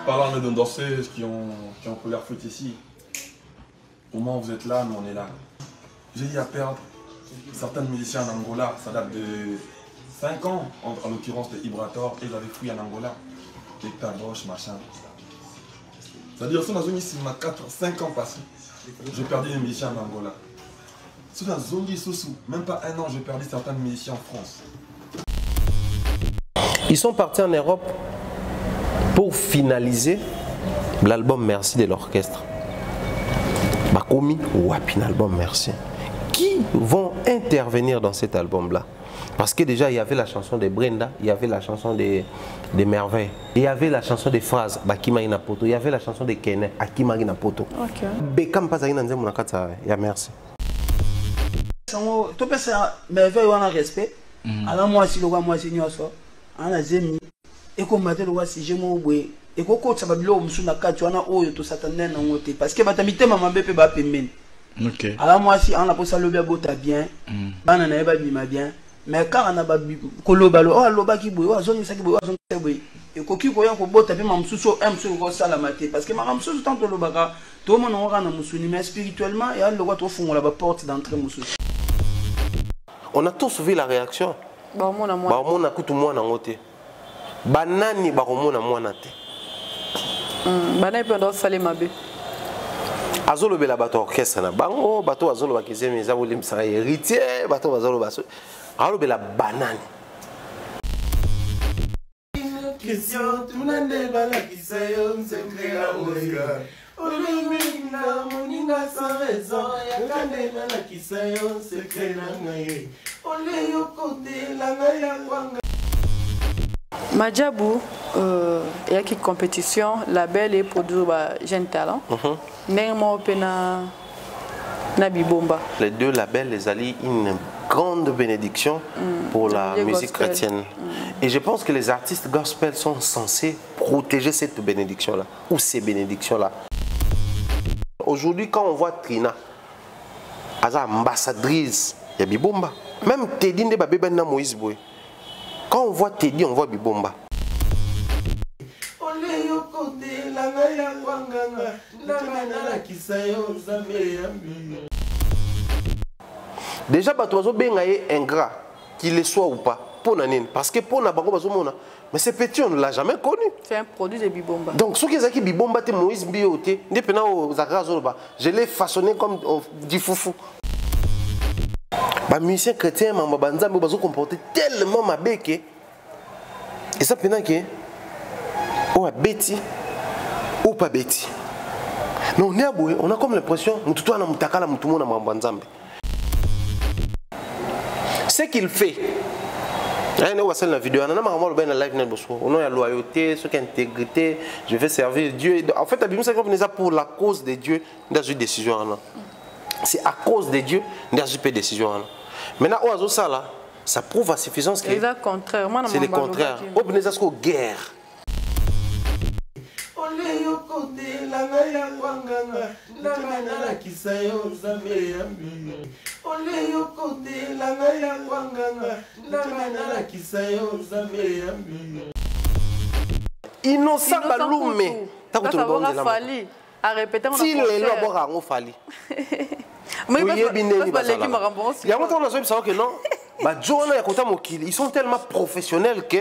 Parlant de danseuses qui ont pris leur foot ici, au moment où vous êtes là, nous on est là. J'ai dit à perdre certains musiciens en Angola, ça date de 5 ans, en l'occurrence de Ibrator, et ils avaient fui en Angola. Les Taboche, machin. C'est-à-dire, si on a zone ici, 4-5 ans passés, j'ai perdu des musiciens en Angola. Si on a zone ici, même pas 1 an, j'ai perdu certains musiciens en France. Ils sont partis en Europe pour finaliser l'album Merci de l'orchestre. Bakomi ou un album Merci. Qui vont intervenir dans cet album-là? Parce que déjà, il y avait la chanson de Brenda, il y avait la chanson des Merveilles, il y avait la chanson des Phrases, Bakima Inapoto, il y avait la chanson de Kene, Akima Inapoto. Ok. Bekam Pazagina Nzem Munakata, il y a merci. Tu peux faire Merveille ou un respect. Alors, moi, si le roi, moi, c'est Nyoso, on a zemi, et comme matin, le roi, si j'ai mon boué, et qu'on coach, ça va bien, on a 4 ans, on a tout satané, on a parce que ma tamité, maman, bébé, va payer. Ok. Alors, moi, si on a posé le bien, bien, on a pas bien. Mais quand on a kolobalo oh loba ki boy oh zone saki boy oh zone boy et koki koyan ko bota pe mamsuso msuso ko sala maté parce que mamsuso tant lobaka to mon on rana musuni mais spirituellement et le to fungola ba porte d'entrée mususu. On a tous vu la réaction. Ba mona kutu mwana ngote. Banani ba komona mwana te. Banai pe ndo sale mabe. Azolo bela bato orchestre na bango bato azolo bakizemi za bolim sa héritier bato bazolo baso. Alors, la banane. Madjabou, il y a une compétition, label et produit Jeune Talent. Les deux labels, les alliés, une grande bénédiction pour la musique chrétienne. Et je pense que les artistes gospel sont censés protéger cette bénédiction-là, ou ces bénédictions-là. Aujourd'hui, quand on voit Trina, ambassadrice, il y a Bibomba. Même Teddy n'est pas Bébé Moïse Boy. Quand on voit Teddy, on voit Bibomba. Déjà, Batoazo Bengaye ingrat, qu'il le soit ou pas, pour Nanine. Parce que pour Nabango Bazomona, mais ce petit, on ne l'a jamais connu. C'est un produit de Bibomba. Donc, ce qui est Bibomba, c'est Moïse Bioté, je l'ai façonné comme du foufou. Les musiciens chrétiens, ils se comportent tellement mabéké. Et ça, pendant que, ou à Betty, ou pas Betty. Mais on a comme l'impression que tout le monde a ce qu'il fait, on a la vidéo, on a la live, on a la loyauté, l'intégrité, je vais servir Dieu. En fait, pour la cause de Dieu, dans une décision. C'est à cause de Dieu, dans une décision. Maintenant, ça prouve à suffisance que c'est le contraire. On a une guerre. Innocent Balume. À répéter, on a si les lois ont fallu. Ils sont tellement professionnels que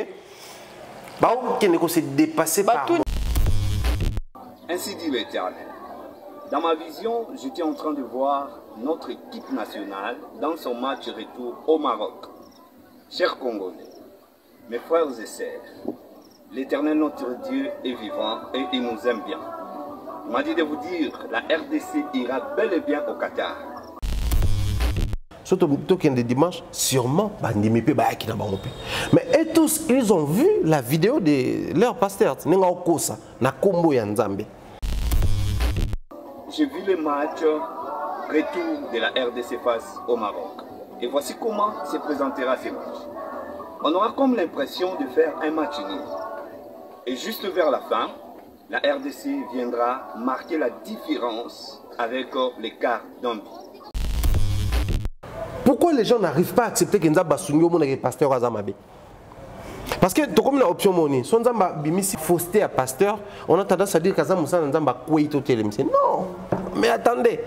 c'est dépassé par. Ainsi dit l'Éternel. Dans ma vision, j'étais en train de voir notre équipe nationale dans son match retour au Maroc. Chers Congolais, mes frères et sœurs, l'Éternel notre Dieu est vivant et il nous aime bien. Il m'a dit de vous dire, la RDC ira bel et bien au Qatar. Surtout le dimanche, sûrement, mais et tous, ils ont vu la vidéo de leur pasteur, J'ai vu le match retour de la RDC face au Maroc. Et voici comment se présentera ce match. On aura comme l'impression de faire un match nul. Et juste vers la fin, la RDC viendra marquer la différence avec l'écart d'un but. Pourquoi les gens n'arrivent pas à accepter que Nzaba Sunyo est pasteur Azamabe? Parce que tout comme une option monnaie, si on a bimisi fausseté à pasteur, on a tendance à dire que ça moussa n'a pas quoi tout non, mais attendez,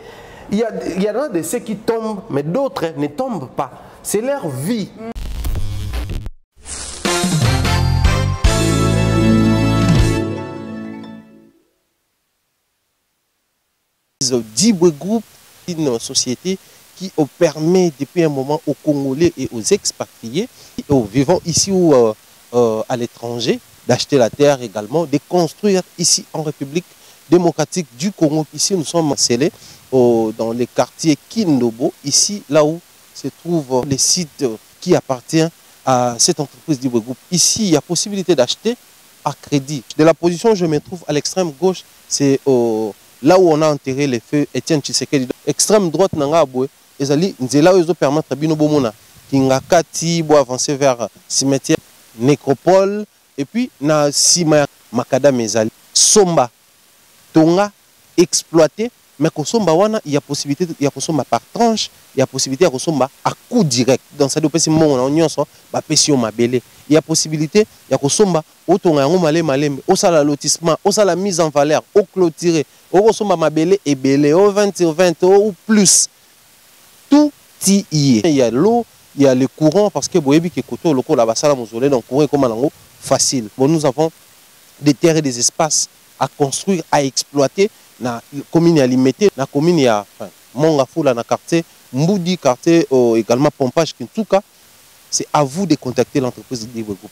il y en a de ceux qui tombent, mais d'autres ne tombent pas. C'est leur vie. Dibwe Group, une société qui permet depuis un moment aux Congolais et aux expatriés, aux vivants ici ou à l'étranger, d'acheter la terre également, de construire ici en République démocratique du Congo. Ici, nous sommes scellés dans les quartiers Kindobo, ici, là où se trouve le site qui appartient à cette entreprise Dibwe Group. Ici, il y a possibilité d'acheter à crédit. De la position où je me trouve à l'extrême gauche, c'est là où on a enterré les feux Étienne Tshisekedi. Extrême droite, Nangabwe, c'est là où ils ont permis à Bino Bomona, Kingakati, pour avancer vers cimetière Nécropole, et puis, na Sima Makada Mezali. Somba, Tonga, exploité, mais Kosomba wana, il y a possibilité, il y a Kosomba par tranche, il y a possibilité de Kosomba à coup direct. Dans cette opération, on a il y a possibilité, il y a Kosomba, au Tonga, au Malé Malé, au sala lotissement, au sala mise en valeur, au clôturé, au Kosomba Mabélé et Bélé, au 20 sur 20, au plus. Tout y est. Il y a l'eau, il y a le courant, parce que Boyebi qui est côté, le cours là-bas, ça, donc courant comme un facile. Bon, nous avons des terres et des espaces à construire, à exploiter. La commune à limiter, la commune à Mongafula, dans quartier Mboudi, quartier également Pompage, Kintuka. C'est à vous de contacter l'entreprise Dibwe Group.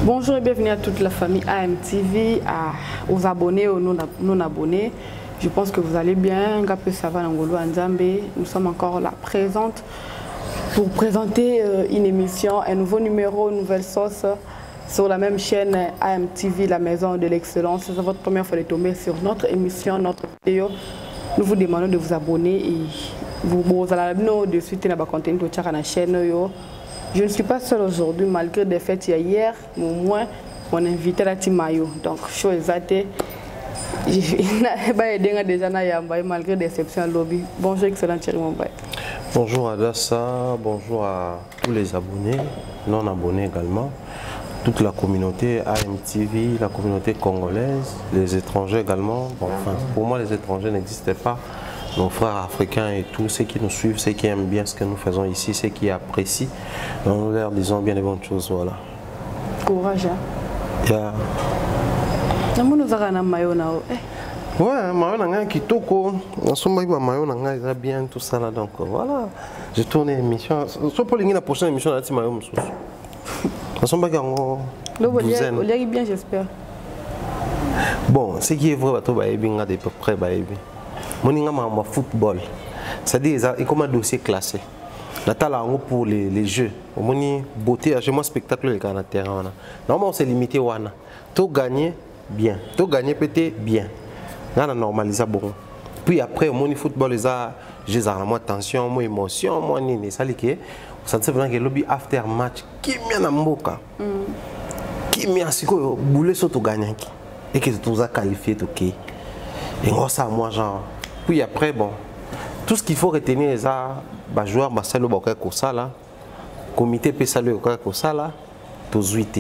Bonjour et bienvenue à toute la famille AMTV, aux abonnés, aux non-abonnés. Je pense que vous allez bien. Nous sommes encore là présentes pour présenter une émission, un nouveau numéro, une nouvelle sauce sur la même chaîne AMTV, la maison de l'excellence. C'est votre première fois de tomber sur notre émission, notre vidéo. Nous vous demandons de vous abonner et vous allez de suite dans le contenu de la chaîne. Je ne suis pas seule aujourd'hui, malgré des fêtes hier, mais au moins on a invité la team Mayo. Donc, show exaté. Malgré déception lobby. Bonjour, excellent Thierry Mumbai. Bonjour Adassa, bonjour à tous les abonnés, non abonnés également, toute la communauté AMTV, la communauté congolaise, les étrangers également. Bon, enfin, pour moi, les étrangers n'existaient pas. Nos frères africains et tous ceux qui nous suivent, ceux qui aiment bien ce que nous faisons ici, ceux qui apprécient, nous leur disons bien les bonnes choses. Voilà. Courage. Yeah. Ouais, mayo nanga kitoko, nasomba iba mayo nanga eza bien tout ça là donc voilà. J'ai tourné l'émission. Soit pour la prochaine émission là, mayo mususu. Nasomba kango. Le bien j'espère. Bon, ce qui est vrai bato ba ebinga de peu près ba ebi. Moninga ma football. C'est-à-dire il comme un dossier classé. Natala en pour les jeux. Moni beauté, chez moi spectacle les gars terrain. Normalement c'est limité wana. Tout gagner bien, tout gagner peut-être bien. On a normalisé bon. Puis après, mon football, j'ai moins tension, moins émotion, moins nini. Ça veut dire que le lobby after match, qui m'a n'amboka, qui m'a si quoi boulé sur tout gagnant et que tout ça qualifié tout qui. Et moi ça moi genre. Puis après bon, tout ce qu'il faut retenir c'est ça, bah joueur bah ça le boka comme ça là, comité peut ça le boka comme ça là, tous 8.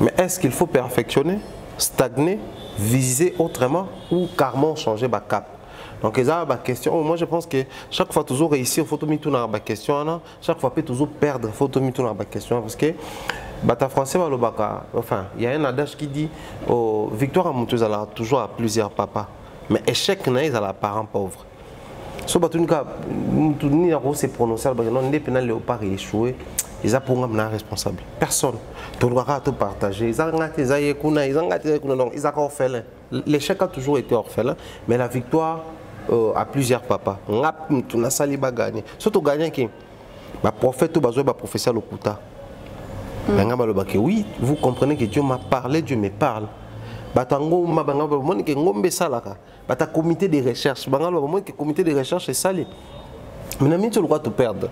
Mais est-ce qu'il faut perfectionner, stagner? Viser autrement ou carrément changer ma cap. Donc, il y a une question. Moi, je pense que chaque fois, toujours réussir, il faut tout dans la question. Chaque fois, toujours perdre, il faut tout dans la question. Parce que, bata français, enfin, il y a un adage qui dit victoire à Moutouz, elle a toujours à plusieurs papas. Mais échec, il y a la parent pauvre. Si vous avez prononcé, non, les pénals léopard échoué. Ils ont pour un responsable. Personne. Tu dois tout partager. Ils ont orphelin. L'échec a toujours été orphelin, mais la victoire a plusieurs papas. Tu n'as pas gagné. Surtout gagné qui? Le prophète ou le professeur Lokuta. Oui, vous comprenez que Dieu m'a parlé, Dieu me parle. Comité de recherche. Comité de recherche est salé. Mais tu dois te perdre.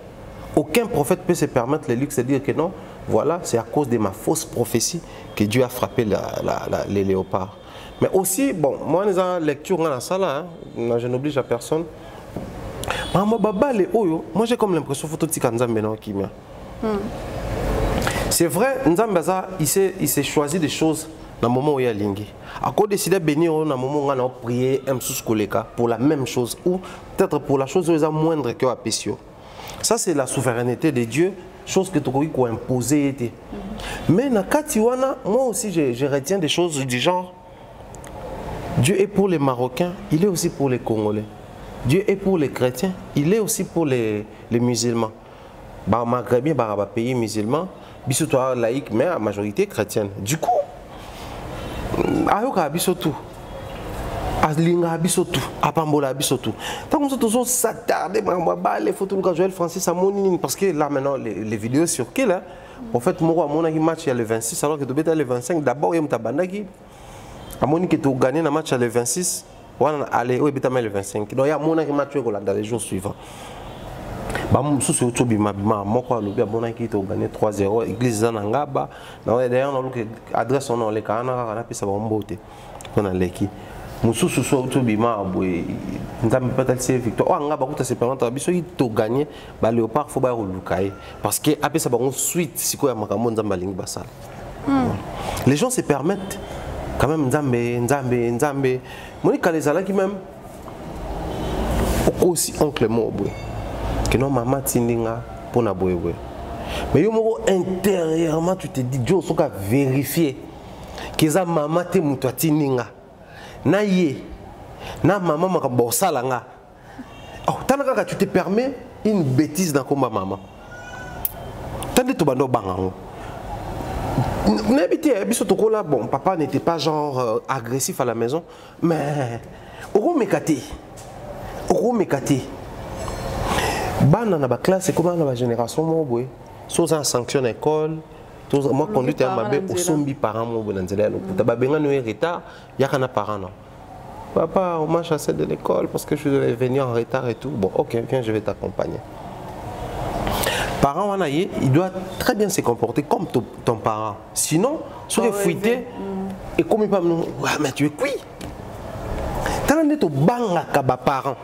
Aucun prophète peut se permettre le luxe de dire que non, voilà, c'est à cause de ma fausse prophétie que Dieu a frappé les léopards. Mais aussi, bon, moi, dans la lecture dans la salle, je n'oblige à personne. Moi, j'ai comme l'impression que tout le monde C'est vrai, Nzambaza, il s'est choisi des choses dans le moment où il y a lingi. À quoi décider de bénir dans le moment où on a prié pour la même chose ou peut-être pour la chose où il y a moindre que la pétio. Ça, c'est la souveraineté de Dieu, chose que tu as imposée. Mais dans Katiwana, moi aussi, je retiens des choses du genre. Dieu est pour les Marocains, il est aussi pour les Congolais. Dieu est pour les chrétiens, il est aussi pour les musulmans. Maghrébien, pays musulman, bisoto laïque, mais à majorité chrétienne. Du coup, ayoka bisoto, alinga bisoto, apambola bisoto. Tant que nous sommes s'attarder, les photos de Joël Francis à Monine, parce que là maintenant les vidéos circulent. Hein. En fait, moi, mon match il y a le 26, alors que tu es le 25. D'abord, il y a Tabandaki. À Monine que tu as gagné le match le 26, allez, oui, le 25. Donc il y a mon match dans les jours suivants. Qui a gagné 3-0. Église Zanangaba. D'ailleurs, on a adresse on les canards, on a pu savoir beauté. On a l'équipe. Moussou sous Bima, peut-être c'est victoire. On a beaucoup de ces parents qui ont gagné. Léopard, il faut le parce que après ça, on suite si quoi les gens se permettent quand même Nzambe. Monique Kalezala qui même aussi oncle Mobwe. Que non maman tindinga pour na boye. Mais yo intérieurement tu te dis Dieu soka vérifier que ça maman te muto tindinga. Na ye na maman makabosala nga. Oh tanaka tu te permets une bêtise dans combat maman. Tande to bando bangango. Bon, papa n'était pas genre agressif à la maison, mais au mekate. Bana na ba classe comment na ba génération mo boy so za sanction école to moi conduite à mabe au sombi parents mo na nzela lo puta ba benga no retard ya kana parents non papa on m'a chassé de l'école parce que je devais venir en retard et tout bon OK viens je vais t'accompagner parents wana il doit très bien se comporter comme ton parent sinon sur les fuité et comme il pas mais tu es cuit tant de to banga ka ba parents.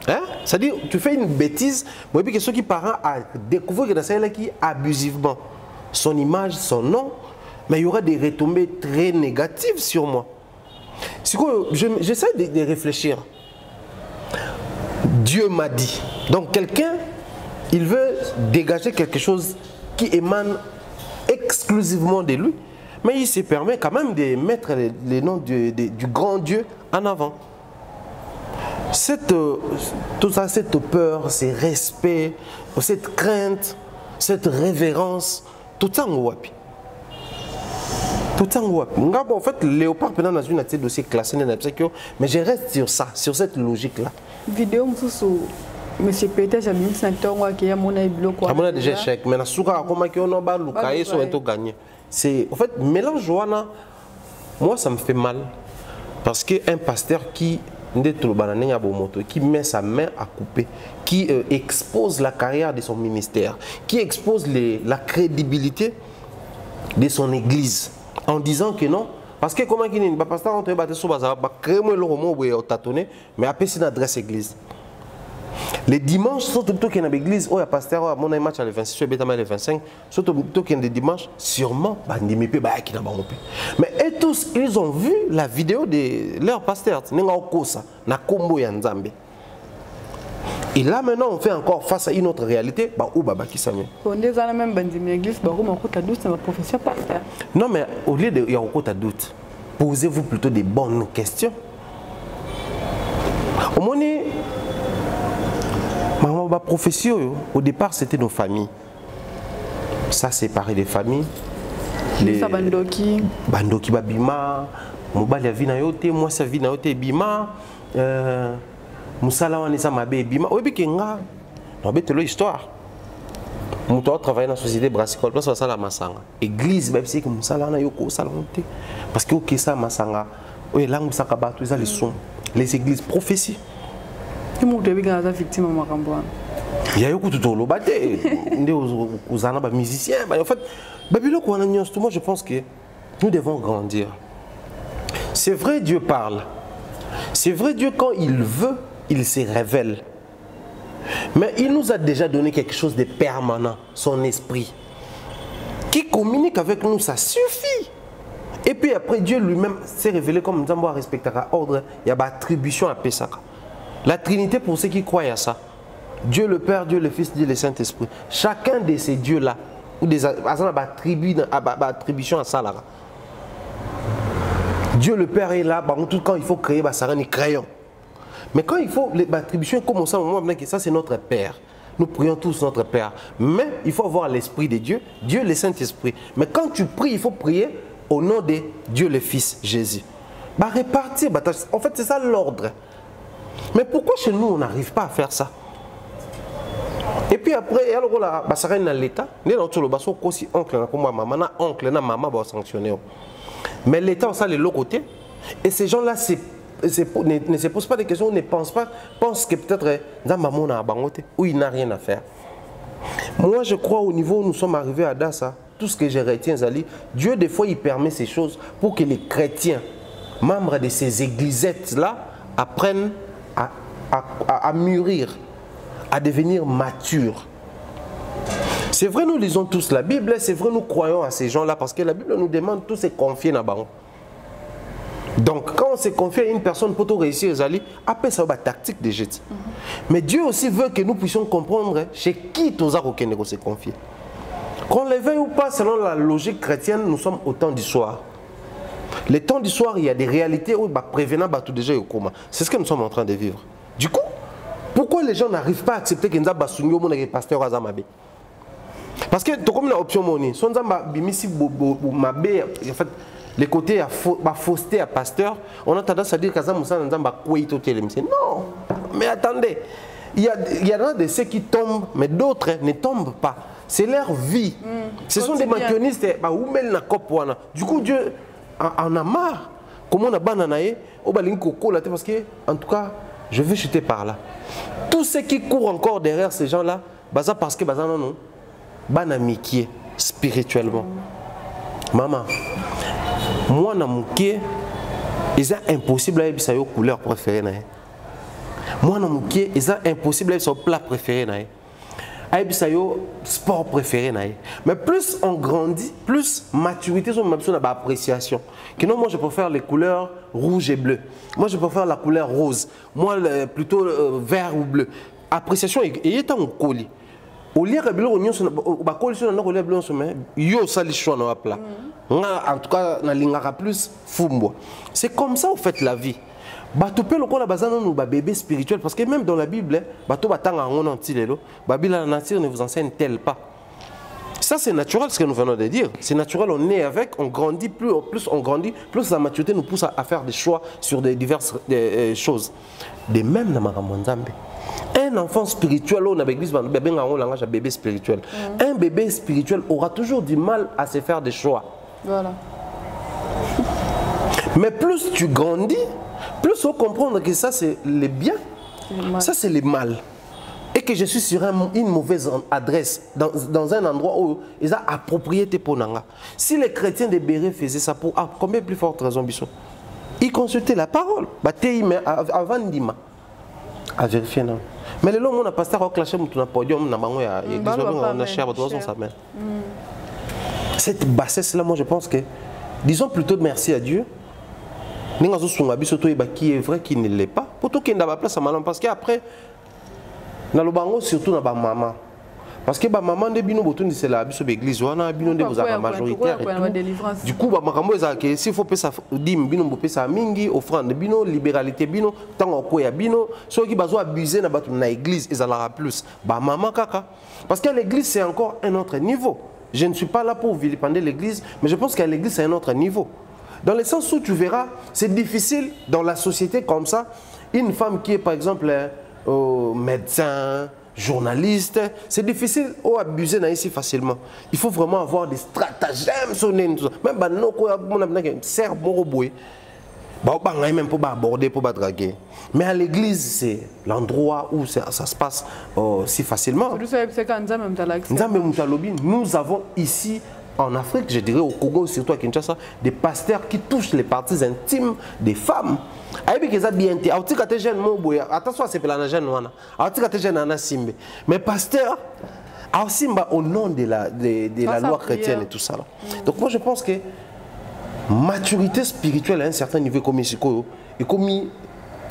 Hein? C'est-à-dire, tu fais une bêtise, mais puis que ceux qui parents à découvrir que dans celle-là qui abusivement son image, son nom, mais il y aura des retombées très négatives sur moi. C'est quoi? J'essaie de réfléchir. Dieu m'a dit. Donc quelqu'un, il veut dégager quelque chose qui émane exclusivement de lui, mais il se permet quand même de mettre les noms du grand Dieu en avant. Tout ça, cette peur, ce respect, cette crainte, cette révérence, tout ça en wapi. Tout ça en wapi. En fait, Léopard pendant dans une activité dossier classé, mais je reste sur ça, sur cette logique-là. Vidéo, monsieur Péter, j'ai mis 5 ans qui a mon bloc. À mon déjà échec, mais na souka comment qui on a bas Lukaï sont tout gagné. C'est en fait mélange Joana. Moi, ça me fait mal parce que un pasteur qui met sa main à couper, qui expose la carrière de son ministère, qui expose la crédibilité de son église, en disant que non, parce que comment il n'y a pas de pasteur, mais après c'est une adresse église. Les dimanches, surtout qu'il y a une église, où il y a un pasteur, mon match à le 26, le 25, surtout qu'il y a des dimanches, sûrement, mais et tous, ils ont vu la vidéo de leur pasteur, et là maintenant, on fait encore face à une autre réalité, non, mais au lieu de y avoir aucun doute, posez-vous plutôt des bonnes questions. Au moins, ma profession, au départ, c'était nos familles. Ça, séparer des familles. Les Bandoki Babima, Mobali Vina Yote, moi, ça Vina Yote Bima, Moussala Wanesa Mabe Bima. Oui, mais Kenga, on va te l'histoire. Moutoua travaille dans la société brassicole, place à la Masanga. Église, même si Moussala na Yoko, ça l'onté. Parce que ok, ça Masanga, oui, là, Moussaka Batou, ils ont les sons. Les églises, prophéties. Il y a victime à il y a beaucoup de gens qui musiciens. En fait, moi je pense que nous devons grandir. C'est vrai, Dieu parle. C'est vrai, Dieu, quand il veut, il se révèle. Mais il nous a déjà donné quelque chose de permanent, son esprit. qui communique avec nous, ça suffit. Et puis après, Dieu lui-même s'est révélé comme Nzambo a respecté l'ordre, il y a une attribution à Pesaka. La Trinité, pour ceux qui croient à ça, Dieu le Père, Dieu le Fils, Dieu le Saint-Esprit. Chacun de ces dieux-là, ou des attribution à ça là. Dieu le Père est là, par contre, quand il faut créer, ça rend crayon. Mais quand il faut, l'attribution comme ça, ça c'est notre Père. Nous prions tous notre Père. Mais il faut avoir l'Esprit de Dieu, Dieu le Saint-Esprit. Mais quand tu pries, il faut prier au nom de Dieu le Fils, Jésus. Répartir, en fait c'est ça l'ordre. Mais pourquoi chez nous on n'arrive pas à faire ça? Et puis après, alors là, ça reste dans l'État. Nous avons aussi oncle, maman, oncle, maman va sanctionner. Mais l'État a ça de l'autre côté. Et ces gens-là ne se posent pas de questions, ne pensent pas, pensent que peut-être où il n'a rien à faire. Moi, je crois au niveau où nous sommes arrivés à Dassa, tout ce que je retiens, Zali, Dieu, des fois, il permet ces choses pour que les chrétiens, membres de ces églisettes-là, apprennent à mûrir, à devenir matures. C'est vrai, nous lisons tous la Bible, c'est vrai, nous croyons à ces gens-là, parce que la Bible nous demande tous se confier dans le. Donc, quand on se confie à une personne pour tout réussir, après ça va tactique de jet. Mais Dieu aussi veut que nous puissions comprendre chez qui tous nous se confier. Qu'on le veuille ou pas, selon la logique chrétienne, nous sommes au temps du soir. Le temps du soir, il y a des réalités où prévenant tout déjà au coma. C'est ce que nous sommes en train de vivre. Du coup, pourquoi les gens n'arrivent pas à accepter que nous avons un pasteur Azamabe? Parce que, comme l'option monnaie, si nous avons les côtés à fausseté à pasteur, on a tendance à dire que nous avons non, mais attendez, il y en a de ceux qui tombent, mais d'autres ne tombent pas. C'est leur vie. Ce sont des maquillonistes. Du coup, Dieu en a marre. Comment on a bananaé, parce que, en tout cas, je veux chuter par là. Tous ceux qui courent encore derrière ces gens-là, c'est parce que non, banamikié spirituellement. Maman, moi, il est impossible à avoir une couleur préférée. Moi, il est impossible à avoir un plat préféré. Aïbisayo sport préféré. Mais plus on grandit, plus maturité, on a besoin d'appréciation. Moi, je préfère les couleurs rouge et bleu. Moi, je préfère la couleur rose. Moi, plutôt vert ou bleu. Appréciation, et est en colis. Au lieu de en tout cas, plus c'est comme ça, en fait, la vie. Le bébé spirituel, parce que même dans la Bible, la nature ne vous enseigne tel pas. Ça, c'est naturel ce que nous venons de dire. C'est naturel, on est avec, on grandit, plus on grandit, plus la maturité nous pousse à faire des choix sur des diverses choses. De même, un enfant spirituel, on a l'église, un bébé spirituel. Un bébé spirituel aura toujours du mal à se faire des choix. Voilà. Mais plus tu grandis, plus on comprend que ça c'est le bien, ça c'est le mal. Et que je suis sur une mauvaise adresse, dans un endroit où ils ont approprié pour Nanga. Si les chrétiens de Béret faisaient ça pour combien plus forte raison, ils consultaient la parole. Avant Ndima, à vérifier. Non. Mais le long, on a pasteur au clashé, on a podium, on a cher, cette bassesse-là, moi je pense que, disons plutôt merci à Dieu. Qui est vrai, qui ne l'est pas. Pour tout qu'il n'y a pas place à maman. Parce qu'après, dans le bango, surtout dans la maman. Parce que la maman de Bino Botoun, c'est la l'église, on a Bino de la majoritaire. Du coup, s'il faut payer ça, dim, Bino peut ça mingi, offrande Bino, libéralité Bino, tant qu'on a Bino, ceux qui ont abusé dans l'église, ils en plus. Maman kaka. Parce que l'église, c'est encore un autre niveau. Je ne suis pas là pour vilipender l'église, mais je pense qu'à l'église, c'est un autre niveau. Dans le sens où tu verras, c'est difficile dans la société comme ça, une femme qui est par exemple médecin, journaliste, c'est difficile d'abuser ici facilement. Il faut vraiment avoir des stratagèmes sur même même pour aborder, pour draguer. Mais à l'église, c'est l'endroit où ça se passe si facilement. Nous avons ici en Afrique, je dirais au Congo, surtout à Kinshasa, des pasteurs qui touchent les parties intimes des femmes. Mais pasteur, aussi au nom de la loi chrétienne et tout ça. Là. Donc moi je pense que maturité spirituelle à un certain niveau comme ici, est comme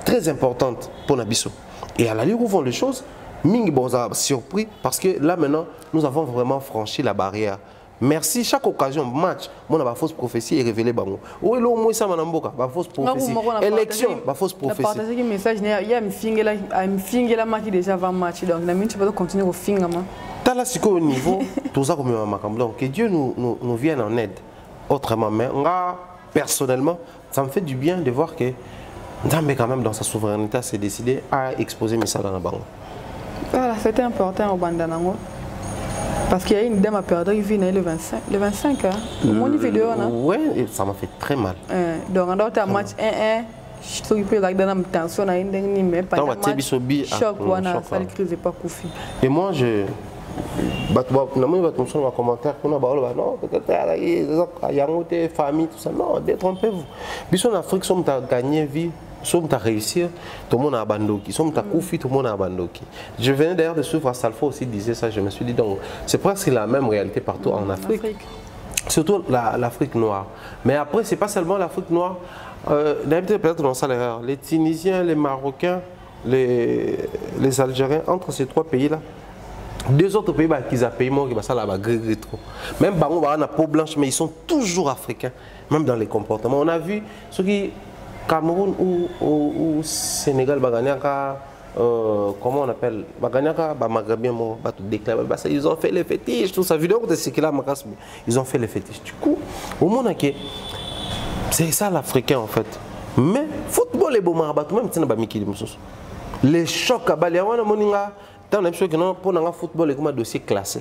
très importante pour Nabiso. Et à la lieu où vont les choses, Ming Boza surpris parce que là maintenant nous avons vraiment franchi la barrière. Merci, chaque occasion, match, on a une fausse prophétie et révélé bango. Où est l'eau moi ça manamboka, ba fausse prophétie. Élection, ba fausse prophétie. Partager un message, il y a un fingela match déjà avant match, donc la minute pas continuer au fingama. T'as là au niveau, tout ça comme un donc que Dieu nous vienne en aide. Autrement, mais moi personnellement, ça me fait du bien de voir que Nzambe quand même dans sa souveraineté s'est décidé à exposer mes salles dans la bango. Voilà, c'était important au Bandanango. Parce qu'il y a une dame à perdre qui vient le 25 hein. Mon vidéo, non? Oui, ça m'a fait très mal. Donc, on a un match 1-1. Je suis peu là dans la tension, à une mais pas de match. Choc, voilà, ça ne crise pas Koufi. Et moi, je. Un commentaire, non, peut-être il y a une famille, tout ça. Non, détrompez-vous. Puis en Afrique, si on a gagné vie. Si on a réussi, tout le monde a abandonné. Si on a confié, tout le monde a abandonné. Je venais d'ailleurs de suivre Salfo aussi, disait ça. Je me suis dit, donc, c'est presque la même réalité partout en Afrique. Surtout l'Afrique noire. Mais après, ce n'est pas seulement l'Afrique noire. Peut-être dans ça l'erreur. Les Tunisiens, les Marocains, les Algériens, entre ces trois pays-là, deux autres pays qui ont payé moins, qui ça là trop. Même si on a une peau blanche, mais ils sont toujours africains, même dans les comportements. On a vu ceux qui. Cameroun ou Sénégal, comment on appelle, ils ont fait les fétiches, tout ça. Ils ont fait les fétiches. Du coup, au monde, c'est ça l'Africain en fait. Mais football est bon, même les chocs à Bali, pour le football est comme un dossier classé.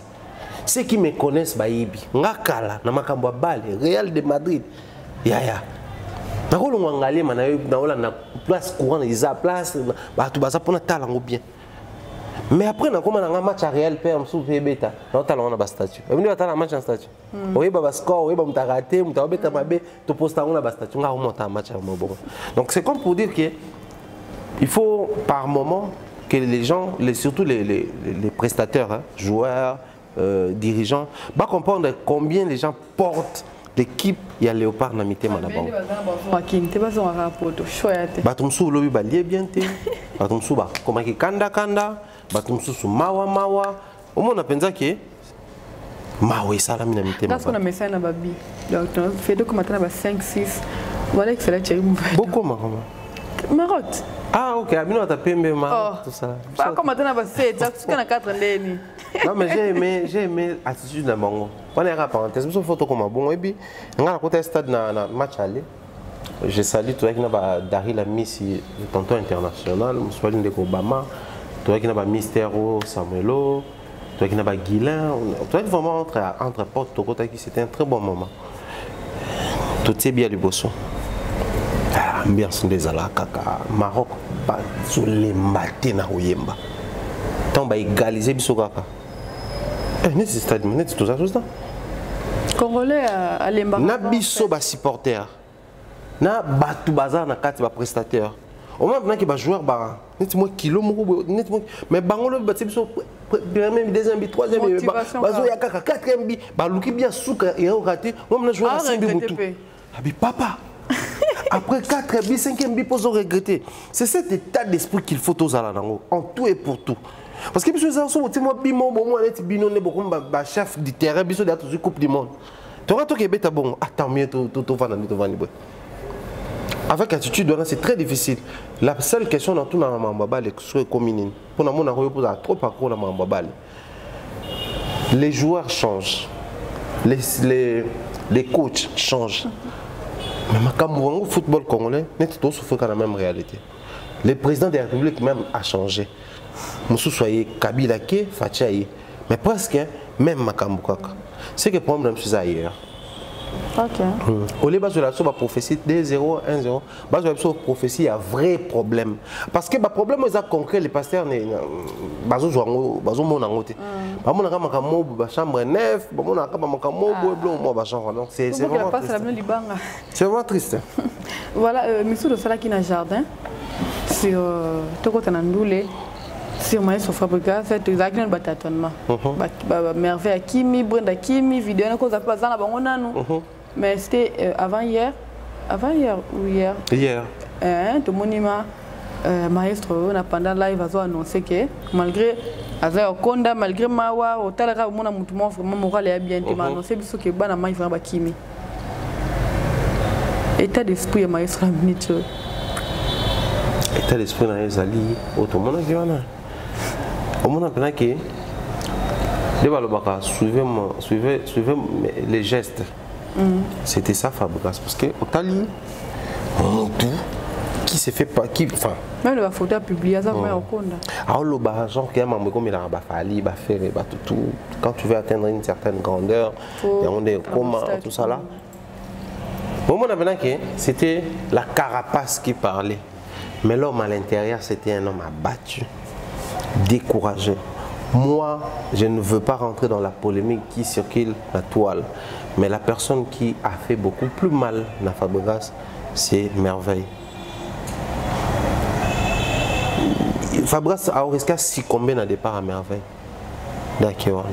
Ceux qui me connaissent, Ngakala, Namakambo Bali, Real de Madrid, Yaya. Na place courante, ils ont place, bien. Mais après, on a un match à Real, on a bêta. On a un statut. On a un match en statut. On a un score, on a raté, on a un statut. On a un match. Donc c'est comme pour dire qu'il faut par moment que les gens, surtout les prestataires, hein, joueurs, dirigeants, comprendre combien les gens portent l'équipe. Il y a Léopard dans Mitema là-bas. Batumsou lobi balie bien te. Batumsou ba comment qui kanda batumsou su mawa. Au moins on a pensé que mawa ça la mina Mitema. Parce qu'on a mis ça na babi. Donc fait de comment na 5 6. Voilà que c'est là chéri. Beaucoup Maroc. Maroc. Ah OK, abino ta pembe Maroc tout ça. Pas comment na ba 7, ça qu'on a 4 ndeni. Non mais j'ai aimé l'attitude de Bango. On est en parenthèse, je photo comme bon et puis on a côté stade na match aller. Je salue tout qui na Daryl Amissi, le tonton international, Monsieur Obama, tout qui na Mystero Samuelo, tout qui na Guilin, tout vraiment entre portes tout côté qui c'était un très bon moment. Tout est bien du bosso. Ambiance des alakaka Maroc pas sur les matins na Oyemba. Tant ba égaliser biso kaka. N'est-ce stade, n'est-ce tout ça tout ça. Congolais à l'emba. Na biso ba supporter. Na batu bazar na kati ba prestataire. Au moins maintenant que ba joueur ba net moi kilo moko net moi mais bangolo ba biso premier deuxième bi troisième bi bazo ya kaka quatrième bi ba luki bien souka et raté moi maintenant joueur à 5 bi mutu. Abi papa. Après 4 bi 5e bi poso regretter. C'est cet état d'esprit qu'il faut aux alanango en tout et pour tout. Parce que les gens sont bimo bon moi net bino ne beaucoup ba chef du terrain biso de la coupe du monde. Tu auras tout que beta bon attends mieux tout vendre tout vendre. Avec attitude c'est très difficile. La seule question dans tout na mamba les sur commune. Pour na mona pour trop parcours na mamba bal. Les joueurs changent. Les coachs changent. Mais le football congolais n'est pas souffert dans la même réalité. Le président de la République même a changé. Moussou soyez Kabila Ké, Fachaye. Mais presque même Makambukaka. C'est que le problème c'est ailleurs. Ok. Au lieu de la prophétie 2-0, 1-0, base de la prophétie il y a un vrai problème. Parce que le problème est concret, les pasteurs ne sont pas monangoté. Ba mona kama kamobu ba chambre 9, ba mona kama makamobu blanc moi ba chambre. Donc c'est vraiment c'est vraiment triste. Voilà, monsieur de Sala qui na jardin sur Toko Tanandoulé. sur Maestro Fabregas, c'est exactement le batatonnement. Merveille à Kimi, Brenda Kimi, vidéo, on a pas ça, mais c'était avant-hier ou hier? Hier. Tout le monde Maestro, on a pendant live annoncé que malgré Azayokonda, malgré Mawa, au Talara, on a vraiment moral et bien, on a annoncé que Bana Maï va Kimi. État d'esprit Maestro Minute. État d'esprit dans les alliés, tout le monde a dit au monde a pensé que suivez les gestes. C'était ça Fabregas parce que au Tali, tout qui s'est fait pas qui enfin même la photo publiée ça mais au compte. Alors le genre qui a membre comme il a fallu faire tout quand tu veux atteindre une certaine grandeur et on est comment tout ça là. Au moment maintenant que c'était la carapace qui parlait. Mais l'homme à l'intérieur, c'était un homme abattu, découragé. Moi, je ne veux pas rentrer dans la polémique qui circule la toile. Mais la personne qui a fait beaucoup plus mal à Fabregas, c'est Merveille. Fabregas a risqué de succomber dans le départ à Merveille. D'accord.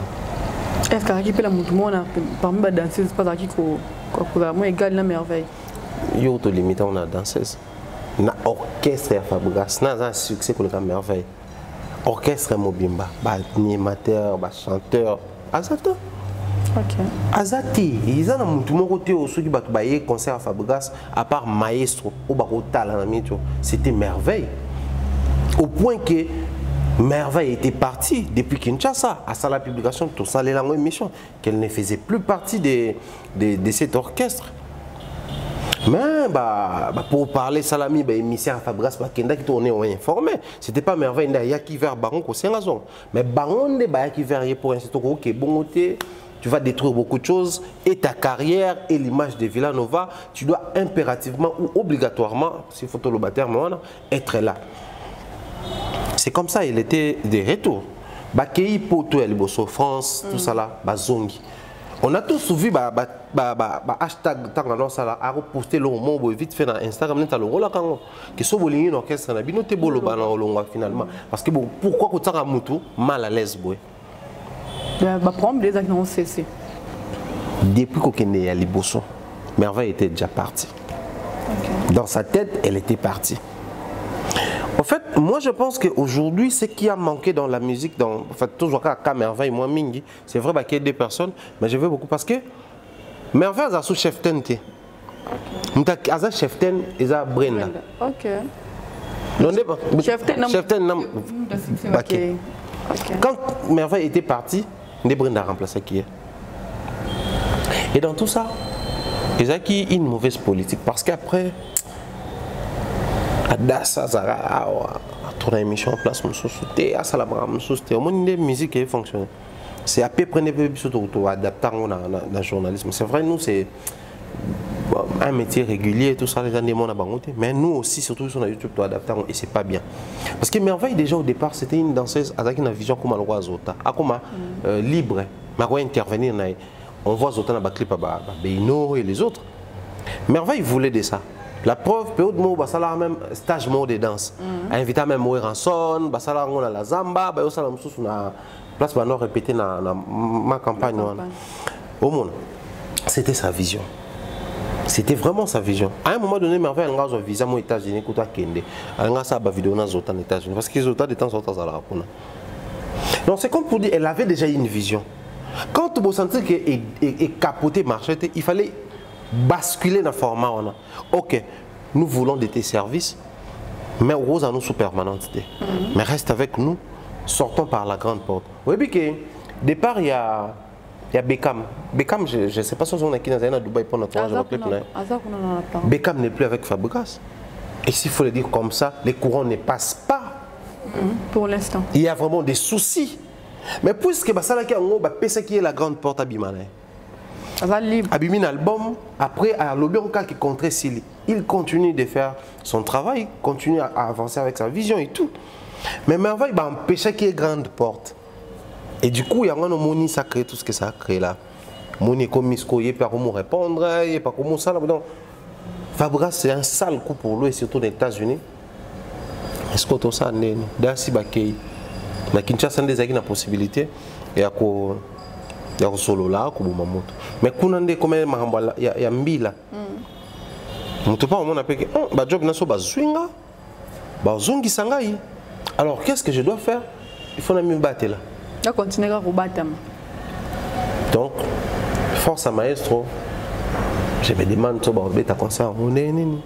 Est-ce qu'il y a parmi les danseuses, pas qui est égal à Merveille? Il y a autre limite, on a danseuse. Na orchestre ya Fabregas na un succès pour le Merveille. Orchestre Mobimba, animateur, chanteur, azata. OK. Azati, ils ont tout mon côté au ceux qui battent bailler concert à Fabregas à part Maestro au Barota la mito, c'était Merveille. Au point que Merveille était partie depuis Kinshasa à ça la publication de tout ça les langues émission qu'elle ne faisait plus partie de cet orchestre. Mais pour parler salami émissaire Fabregas Kenda qui tournait on informé c'était pas Merveille il y a qui vers baron ko c'est raison mais baron de qui vers pour un certain OK bon tu vas détruire beaucoup de choses et ta carrière et l'image de Villanova tu dois impérativement ou obligatoirement si photo le bâtard être là. C'est comme ça il était de retour Bakei poto el bosso France tout ça là bazongi. On a tous vu hashtag tangano sala a reposté le moment vite fait dans Instagram neta le rola kango que so bolingi no orchestre na bino te bolo bana olonga finalement parce que pourquoi ko tanga mutu mal à l'aise boy ba problème des actions cessé depuis qu'on est à Liboso Merveille était déjà partie. Dans sa tête elle était partie. En fait, moi je pense qu'aujourd'hui, ce qui a manqué dans la musique, en fait, toujours à Merveille, moi, Mingi, c'est vrai qu'il y a des personnes, mais je veux beaucoup parce que Merveille a sous cheftain. Aza cheftain, il a Brenda. Ok. Cheftain, quand Merveille était parti, Brenda a remplacé qui est. Et dans tout ça, il y a une mauvaise politique parce qu'après, Adassa Zara tourne émission en place m'souté à Salabra m'souté au moins des musiques qui fonctionnent c'est à peu près ne peut surtout adapter dans le journalisme c'est vrai nous c'est un métier régulier tout ça les gens demandent à bangoter mais nous aussi surtout sur YouTube doit adapter et c'est pas bien parce que Merveille déjà au départ c'était une danseuse avec une vision comme le Zota à comme libre mais quoi intervenir on voit Zota dans le clip à Beino et les autres Merveille voulait de ça. La preuve, peut être même stage mode de danse. Invité même Moé Ranson, basala on a la Zamba, basala moussous na place maintenant répété dans ma campagne. Au monde, c'était sa vision. C'était vraiment sa vision. À un moment donné, Merveille a un visa aux États-Unis pour Kende. Elle a sa vidéo dans les États-Unis parce qu'ils ont de temps en temps à la raconter. Donc c'est comme pour dire, elle avait déjà une vision. Quand vous sentez qu'elle capoté marché, il fallait basculer dans le format. Ok, nous voulons de tes services, mais Rose à nous sous permanente. Mais reste avec nous, sortons par la grande porte. Oui, puis que départ, il y a Beckham. Beckham, je ne sais pas si on est qui dans Dubaï pour notre tournage. Beckham n'est plus avec Fabregas. Et s'il faut le dire comme ça, les courants ne passent pas. Pour l'instant. Il y a vraiment des soucis. Mais puisque ça qui est la grande porte à Bimane. Abimi l'album, après à l'Obionka qui contre Sili, il continue de faire son travail, continue à avancer avec sa vision et tout. Mais Merveille va empêcher qu'il y ait grande porte. Et du coup, il y a un moni sacré, tout ce que ça a créé là. Moni comme Misko, il n'y a pas comment répondre, il n'y a pas comment ça. Donc, Fabregas, c'est un sale coup pour lui, surtout aux États-Unis. Est-ce que tout ça, Dasi Bakei, Na Kinshasa nde ezaki na possibilité ya ko solola ko boma moto. Mais kuna nde comme makambo ya mbila. Moto pa omona pe que ba job na so ba zwinga ba zongisa ngai. Alors qu'est-ce que je dois faire? Il faut na me battre là. Ya continuer à combattre. Donc force à maestro. Je me demande to ba beta concert on est nini.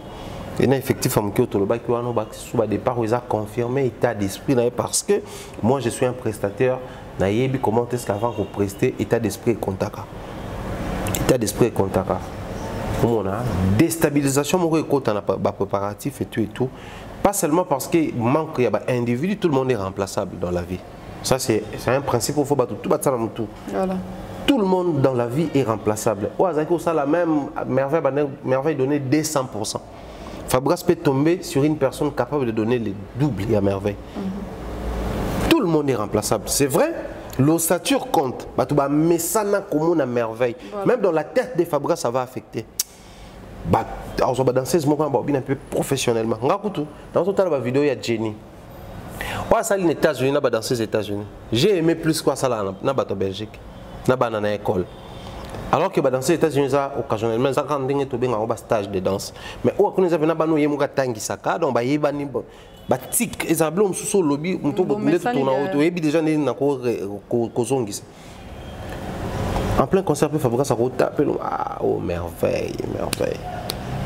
Et là, effectivement, je départ où ils ont confirmé état d'esprit parce que moi je suis un prestataire. Comment est-ce qu'avant vous prester état d'esprit et contact. État d'esprit et contact. Déstabilisation, préparatif et tout. Pas seulement parce qu'il manque d'individus, tout le monde est remplaçable dans la vie. Ça, c'est un principe qu'il faut battre tout. Voilà. Tout le monde dans la vie est remplaçable. La même merveille donnée 200%. Fabregas peut tomber sur une personne capable de donner les doubles et à merveille. Tout le monde est remplaçable. C'est vrai, l'ossature compte. Mais ça n'a comme une merveille. Même dans la tête des Fabregas, ça va affecter. Dans 16 mois, un peu professionnellement. Dans la vidéo, il y a Jenny. Ça, les États-Unis, dans ces États-Unis. J'ai aimé plus quoi ça là, dans la Belgique, dans l'école. Alors que dans ces États-Unis, occasionnellement, ils ont un stage de danse. Mais où nous avons un tangi saka, donc ils ont tic, ils ont sous lobby, ils ont déjà en plein concert, Fabregas a tapé, oh merveille, merveille.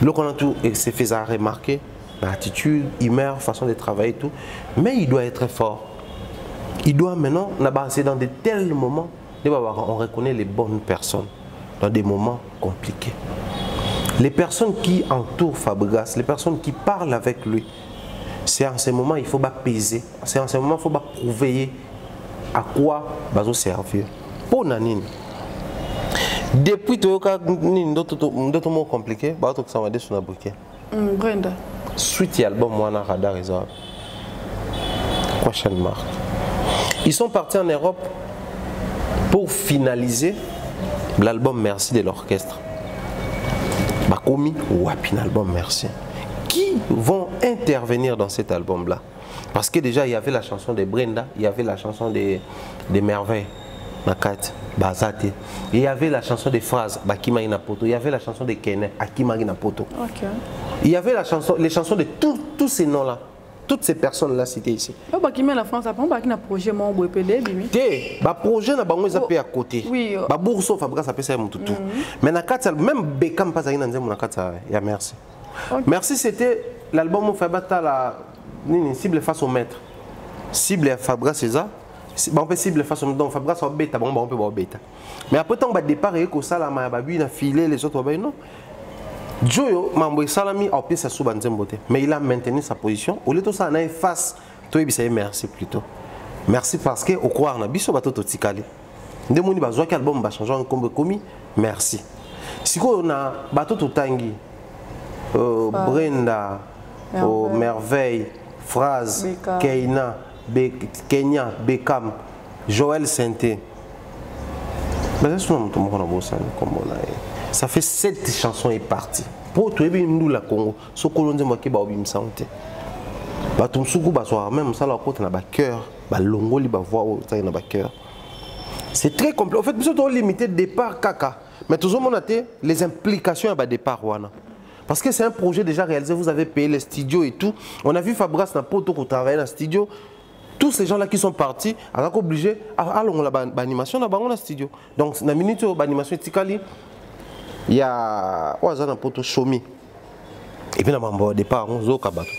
Le qu'on a tout s'est fait remarquer, l'attitude, humeur, façon de travailler tout, mais il doit être fort. Il doit maintenant, c'est dans de tels moments, on reconnaît les bonnes personnes. Dans des moments compliqués. Les personnes qui entourent Fabregas, les personnes qui parlent avec lui, c'est en ce moment il faut peser. C'est en ce moment il faut prouver à quoi il va servir. Pour Nanine. Depuis d'autres mots compliqués, ça va sur la bouquet. Brenda. Suite album Moana Radar Réserve. Prochaine marque. Ils sont partis en Europe pour finaliser l'album Merci de l'orchestre. Bakomi ou un album Merci. Qui vont intervenir dans cet album-là? Parce que déjà, il y avait la chanson de Brenda, il y avait la chanson des Merveilles, Makat, Bazate. Il y avait la chanson des Phrases, Bakima Inapoto. Il y avait la chanson de Kene, Akima Inapoto. Okay. Il y avait les chansons de tous ces noms-là. Toutes ces personnes-là citées ici. La France a un projet projet na bango à côté. Oui. Bourso Fabregas a ça tout. Mais même Beckham pas na ya Merci. Merci c'était l'album où Fabata la cible face au maître. Cible à Fabregas c'est ça. On peut cible face au maître. Fabregas va bêta, on peut bêta. Mais après tant départ et que ça la babu na filé les autres non. Joyo Mamboy Salami a opté sa sous-banzembote, mais il a maintenu sa position. Au lieu de ça, on a face, toi il merci plutôt. Merci parce que au croire na biso bato totikali. Ndemoni bazwa ki album ba changer comme commis. Merci. Si on a bato totangi, Brenda, Merveille, Phrase, Keina, Kenya, Beckham, Joël Sainté. Ça fait 7 chansons et parties. Pour tout le monde la Congo, ce que l'on dit moi qui ba obim santé. Ba tumsuku ba soir même ça la côté na ba cœur, ba longo li ba voix ça na ba cœur. C'est très complet. En fait, nous sommes limités départ kaka, mais tout le monde a les implications à ba départ wana. Parce que c'est un projet déjà réalisé, vous avez payé les studios et tout. On a vu Fabregas na poto qui travaille dans le studio. Tous ces gens-là qui sont partis, ils sont obligés à aller à l'animation dans le studio. Donc, dans la minute de l'animation, il y a un poto Chomi. Et puis, au départ, on a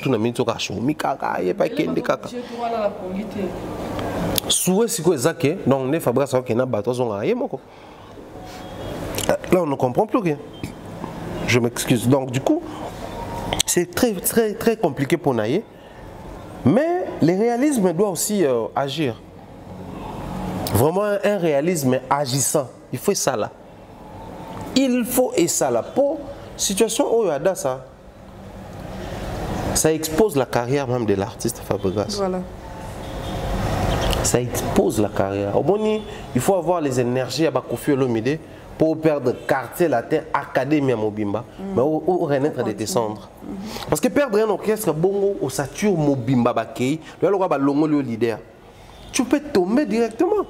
tout le minute de Chomi, il n'y a pas de kaka. Souhait, c'est quoi ça? Donc, les Fabregas qui ont battu, là, on ne comprend plus rien. Je m'excuse. Donc, du coup, c'est très compliqué pour Naye. Mais le réalisme doit aussi agir. Vraiment un réalisme agissant. Il faut ça là. Il faut ça là. Pour situation où il y a ça, ça expose la carrière même de l'artiste Fabregas. Voilà. Ça expose la carrière. Au bon, il faut avoir les énergies à Kofi Olomide pour perdre quartier latin, académie à Mobimba, mais au renaître de descendre. Parce que perdre un orchestre bongo au sature Mobimba Bakei, le longo le leader. tu peux tomber directement.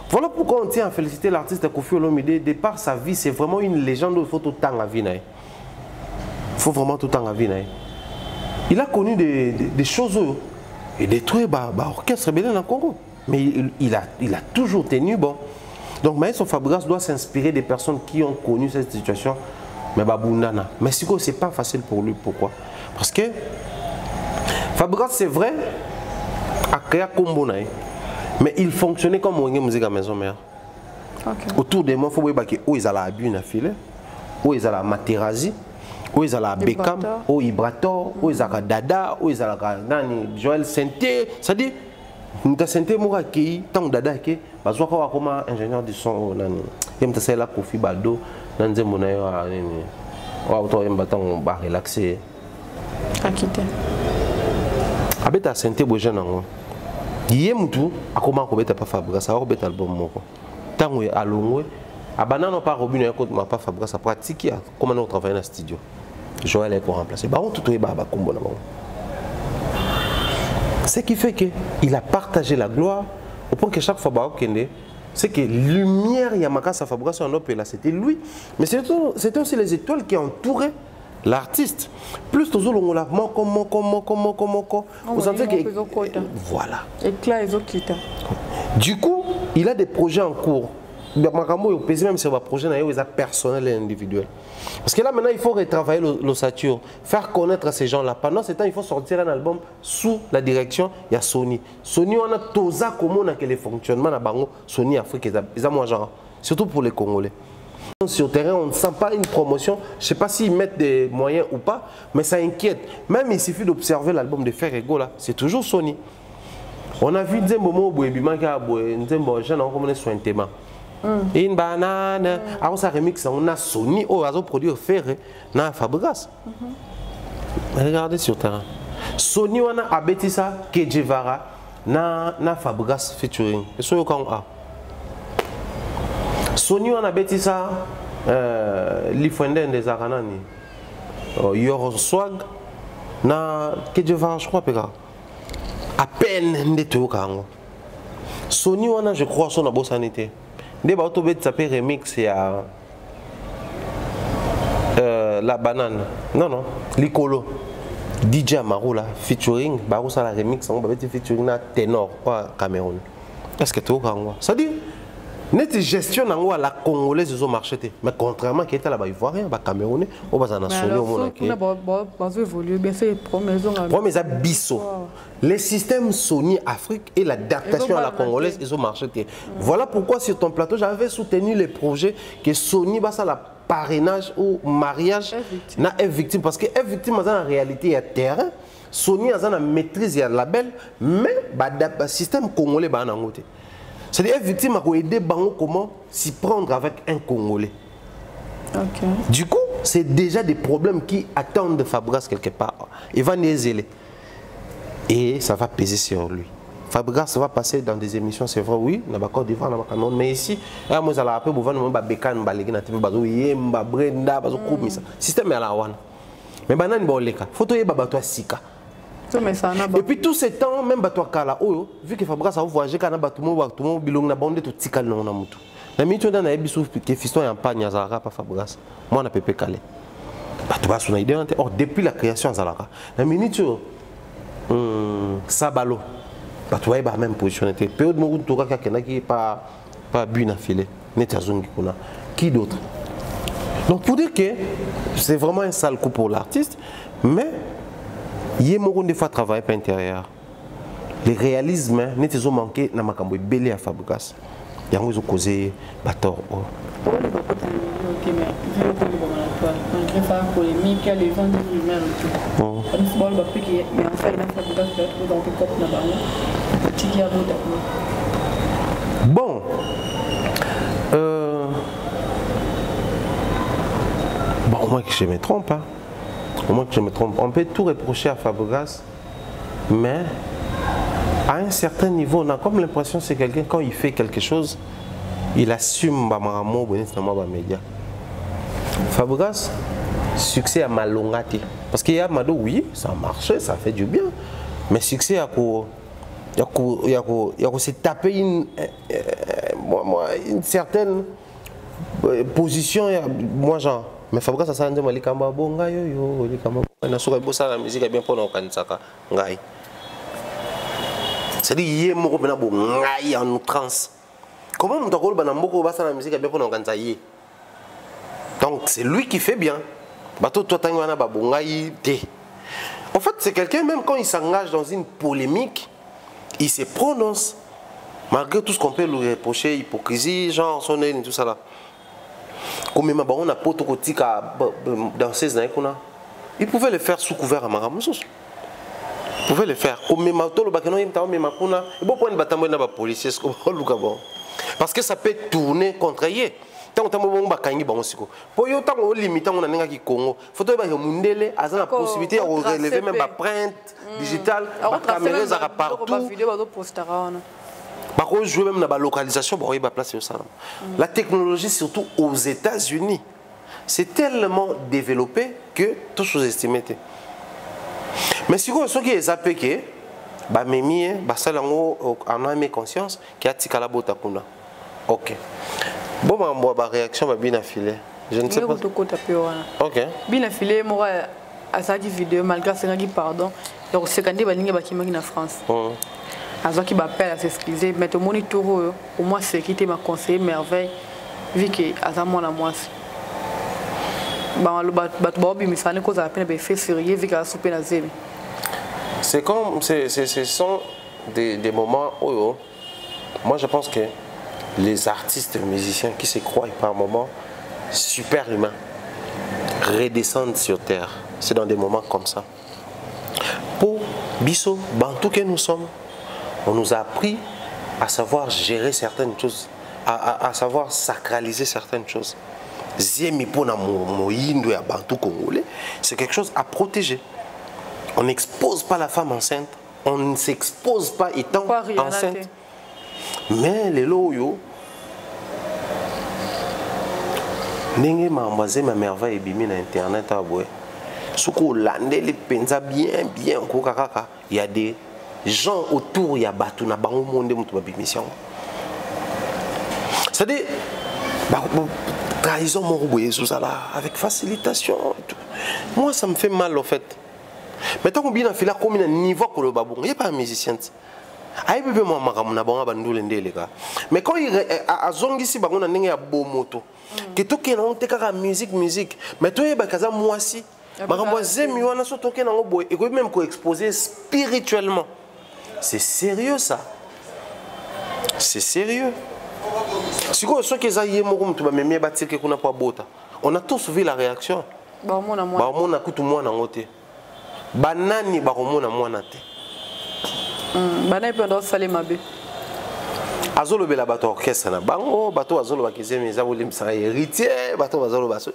Voilà pourquoi on tient à féliciter l'artiste Koffi Olomide. De par sa vie, c'est vraiment une légende. Il faut tout le temps à vie. Il faut vraiment tout le temps à vie. Il a connu des choses et des trucs, orchestre bien en Congo. Mais il a toujours tenu bon. Donc Maestro Fabregas doit s'inspirer des personnes qui ont connu cette situation. Mais c'est pas facile pour lui. Pourquoi? Parce que Fabregas, c'est vrai, a créé combo, mais il fonctionnait comme une musique à maison mère. Autour de moi, il faut que où ils ont la bune à filer, où ils ont la Materazzi, où ils ont la Beckham, où ils Ibrator, où ils ont la Dada, où ils ont la Joël Senté. C'est-à-dire, nous avons Senté Moura qui, tant Dada qui, je suis comme ingénieur du son, je suis là Kofi Baldo, je suis relaxé. Akité. Abeta Senté Bojan nango. Yemtu akoma ko beta pa Fabregas a beta album moko. Tango ya alongwe abanana pa robine ko ma pa Fabregas a pratiquer comment on travaille dans le studio. Joël est pour remplacer. Ba on tout ba kombo na bango. Ce qui fait que il a partagé la gloire au point que chaque fois ba okende c'est que lumière Yamaka sa Fabregas en opé là c'était lui mais c'était aussi les étoiles qui entouraient l'artiste. Plus toujours on l'a comment vous sentez que voilà. Du coup, il a des projets en cours. Même sur un projet personnel et individuel. Parce que là maintenant il faut retravailler l'ossature, faire connaître ces gens-là. Pendant ce temps, il faut sortir un album sous la direction il y a Sony. Sony on a tout ça comment on a que les fonctionnements na bango Sony Afrique ils ont moins genre surtout pour les Congolais. Sur le terrain, on ne sent pas une promotion. Je ne sais pas s'ils mettent des moyens ou pas, mais ça inquiète. Même il suffit d'observer l'album de Ferrego là, c'est toujours Sony. On a vu des moments où il y a des gens qui sont un thème. Une banane, alors ça remix, on a Sony, on a produit Ferré, on a Fabregas. Regardez sur le terrain. Sony, on a Abetissa, Kejevara, na Fabregas featuring. Et ça, Sony on a bêti ça, l'Ifwenden des Aranani, Yor Swag, na Kedjeva, je crois, à peine de tout. Sony on a, je crois, son abossanité. Des bateaux bêtes s'appelle remix à la banane. Non, l'Icolo. DJ Maroula featuring, Baroussa la remix, on va bêti featuring na Ténor, au Cameroun. Est-ce que tout ça dit? Notre gestion à la congolaise ils ont marché mais contrairement qui était là-bas ivoirien bas camerounais on va en assurer au monde qui mais abisso les systèmes Sony Afrique et l'adaptation à la congolaise ils ont marché. Voilà pourquoi sur ton plateau j'avais soutenu les projets que Sony va ça la parrainage ou mariage na victime parce que victime en réalité il y a terrain Sony a la maîtrise il y a label mais le système congolais ba en côté. C'est-à-dire victime a aidé Bango comment s'y prendre avec un Congolais. Du coup, c'est déjà des problèmes qui attendent de Fabregas quelque part. Il va niaiser. Et ça va peser sur lui. Fabregas va passer dans des émissions, c'est vrai, oui, dans la Côte d'Ivoire, mais ici, moi, je vais appeler système est là. Mais maintenant, il faut que Sika. Et puis tout ce temps, même Batouakala, vu que Fabregas a voyagé, quand il bilong na bande tout tikal non na mutu. Na minute dans na ebisu que fiston en pagne Zara pas Fabregas. Moi na pepe calé. Batouba son idée or depuis la création Zara. Na minute Sabalo. Batouba ba même position était. Peu de monde toka kakena qui pas but na filé. Netazungi kuna. Qui d'autre? Donc pour dire que c'est vraiment un sale coup pour l'artiste, mais il y a des fois travail par intérieur. Les réalismes, nous avons manqué dans ma cambo belé à Fabregas. Il y a des causé bateau. Bon. Bon, au moins que je me trompe. Hein. Au moins que je me trompe. On peut tout reprocher à Fabregas, mais à un certain niveau, on a comme l'impression que c'est quelqu'un, quand il fait quelque chose, il assume les médias. Fabregas, succès à Malongati. Parce qu'il y a Mado, oui, ça a marché, ça fait du bien. Mais succès à quoi? Il y a se taper une certaine position. Moi, genre, mais Fabra, ça s'en dit, mais les camarades, bon, les camarades, on a souvent bossé la musique, bien pour nous, c'est-à-dire, il y a un en outrance. Comment on t'a dit la musique, bien pour nous, donc, c'est lui qui fait bien. En fait, c'est quelqu'un, même quand il s'engage dans une polémique, il se prononce. Malgré tout ce qu'on peut lui reprocher, hypocrisie, genre, son et tout ça là. Comme on a pas dans ces années, il pouvait le faire sous couvert à Maramoussous. Il pouvait le faire. Parce que ça peut tourner contre eux. Tant que vous avez pour yo tant limite on a n'enga Congo faut que vous mundele a la possibilité de relever même la print digitale la caméra à partout par contre jouer même dans la localisation pour y placer ça. La technologie surtout aux États-Unis c'est tellement développé que tout sous-estimé. Mais si vous qui est appliqué bah memi bah ça lango en a mes conscience qui a tikala bota kuna. OK. Bon, ma réaction va bien affiler. Je ne sais pas. Ok. Bien affilé, moi, à cette vidéo, malgré ce qu'il pardon, il y a aussi des gens qui sont en France. À ceux qui m'appellent à s'excuser, mais tout le monde est heureux. Au moins, c'est qui m'a conseillé merveille, vu que à ça, moi, la moi. C'est comme, ce sont des moments où, moi, je pense que les artistes musiciens qui se croient par moments super humains redescendent sur terre. C'est dans des moments comme ça. Pour Bisso, Bantou que nous sommes, on nous a appris à savoir gérer certaines choses, à savoir sacraliser certaines choses. Zemi pour Moïndo et Bantou congolais, c'est quelque chose à protéger. On n'expose pas la femme enceinte, on ne s'expose pas étant enceinte. Mais les loyaux, Nengue ma merveille bimi na internet aboué. Soukou lande les penza bien kokakaka. Il y a des gens autour, il y a batu na bango monde mutu ba bimission. C'est-à-dire trahison mon roué sous ça là avec facilitation. Moi ça me fait mal en fait. Mais tant qu'on bien fait là comme un niveau que le babou, il y a pas un musicien. Mais quand il a zongi si bango na ndenge ya bomoto que tout qui na tekaka musique mais toi ba kaza mwasi makambo zemi wana so toke na ngoboy et même ko exposer spirituellement c'est sérieux ça c'est sérieux si quoi ce que ça y est moko mtu ba memie ba tike kuna pa bota on a tous vu la réaction ba mona kutu mwana ngote banani ba komona mwana te Bana peut dans saler ma bé. Azolo bela bato orchestre na bango bato azolo bakizemi za bolim sa héritier bato azolo baso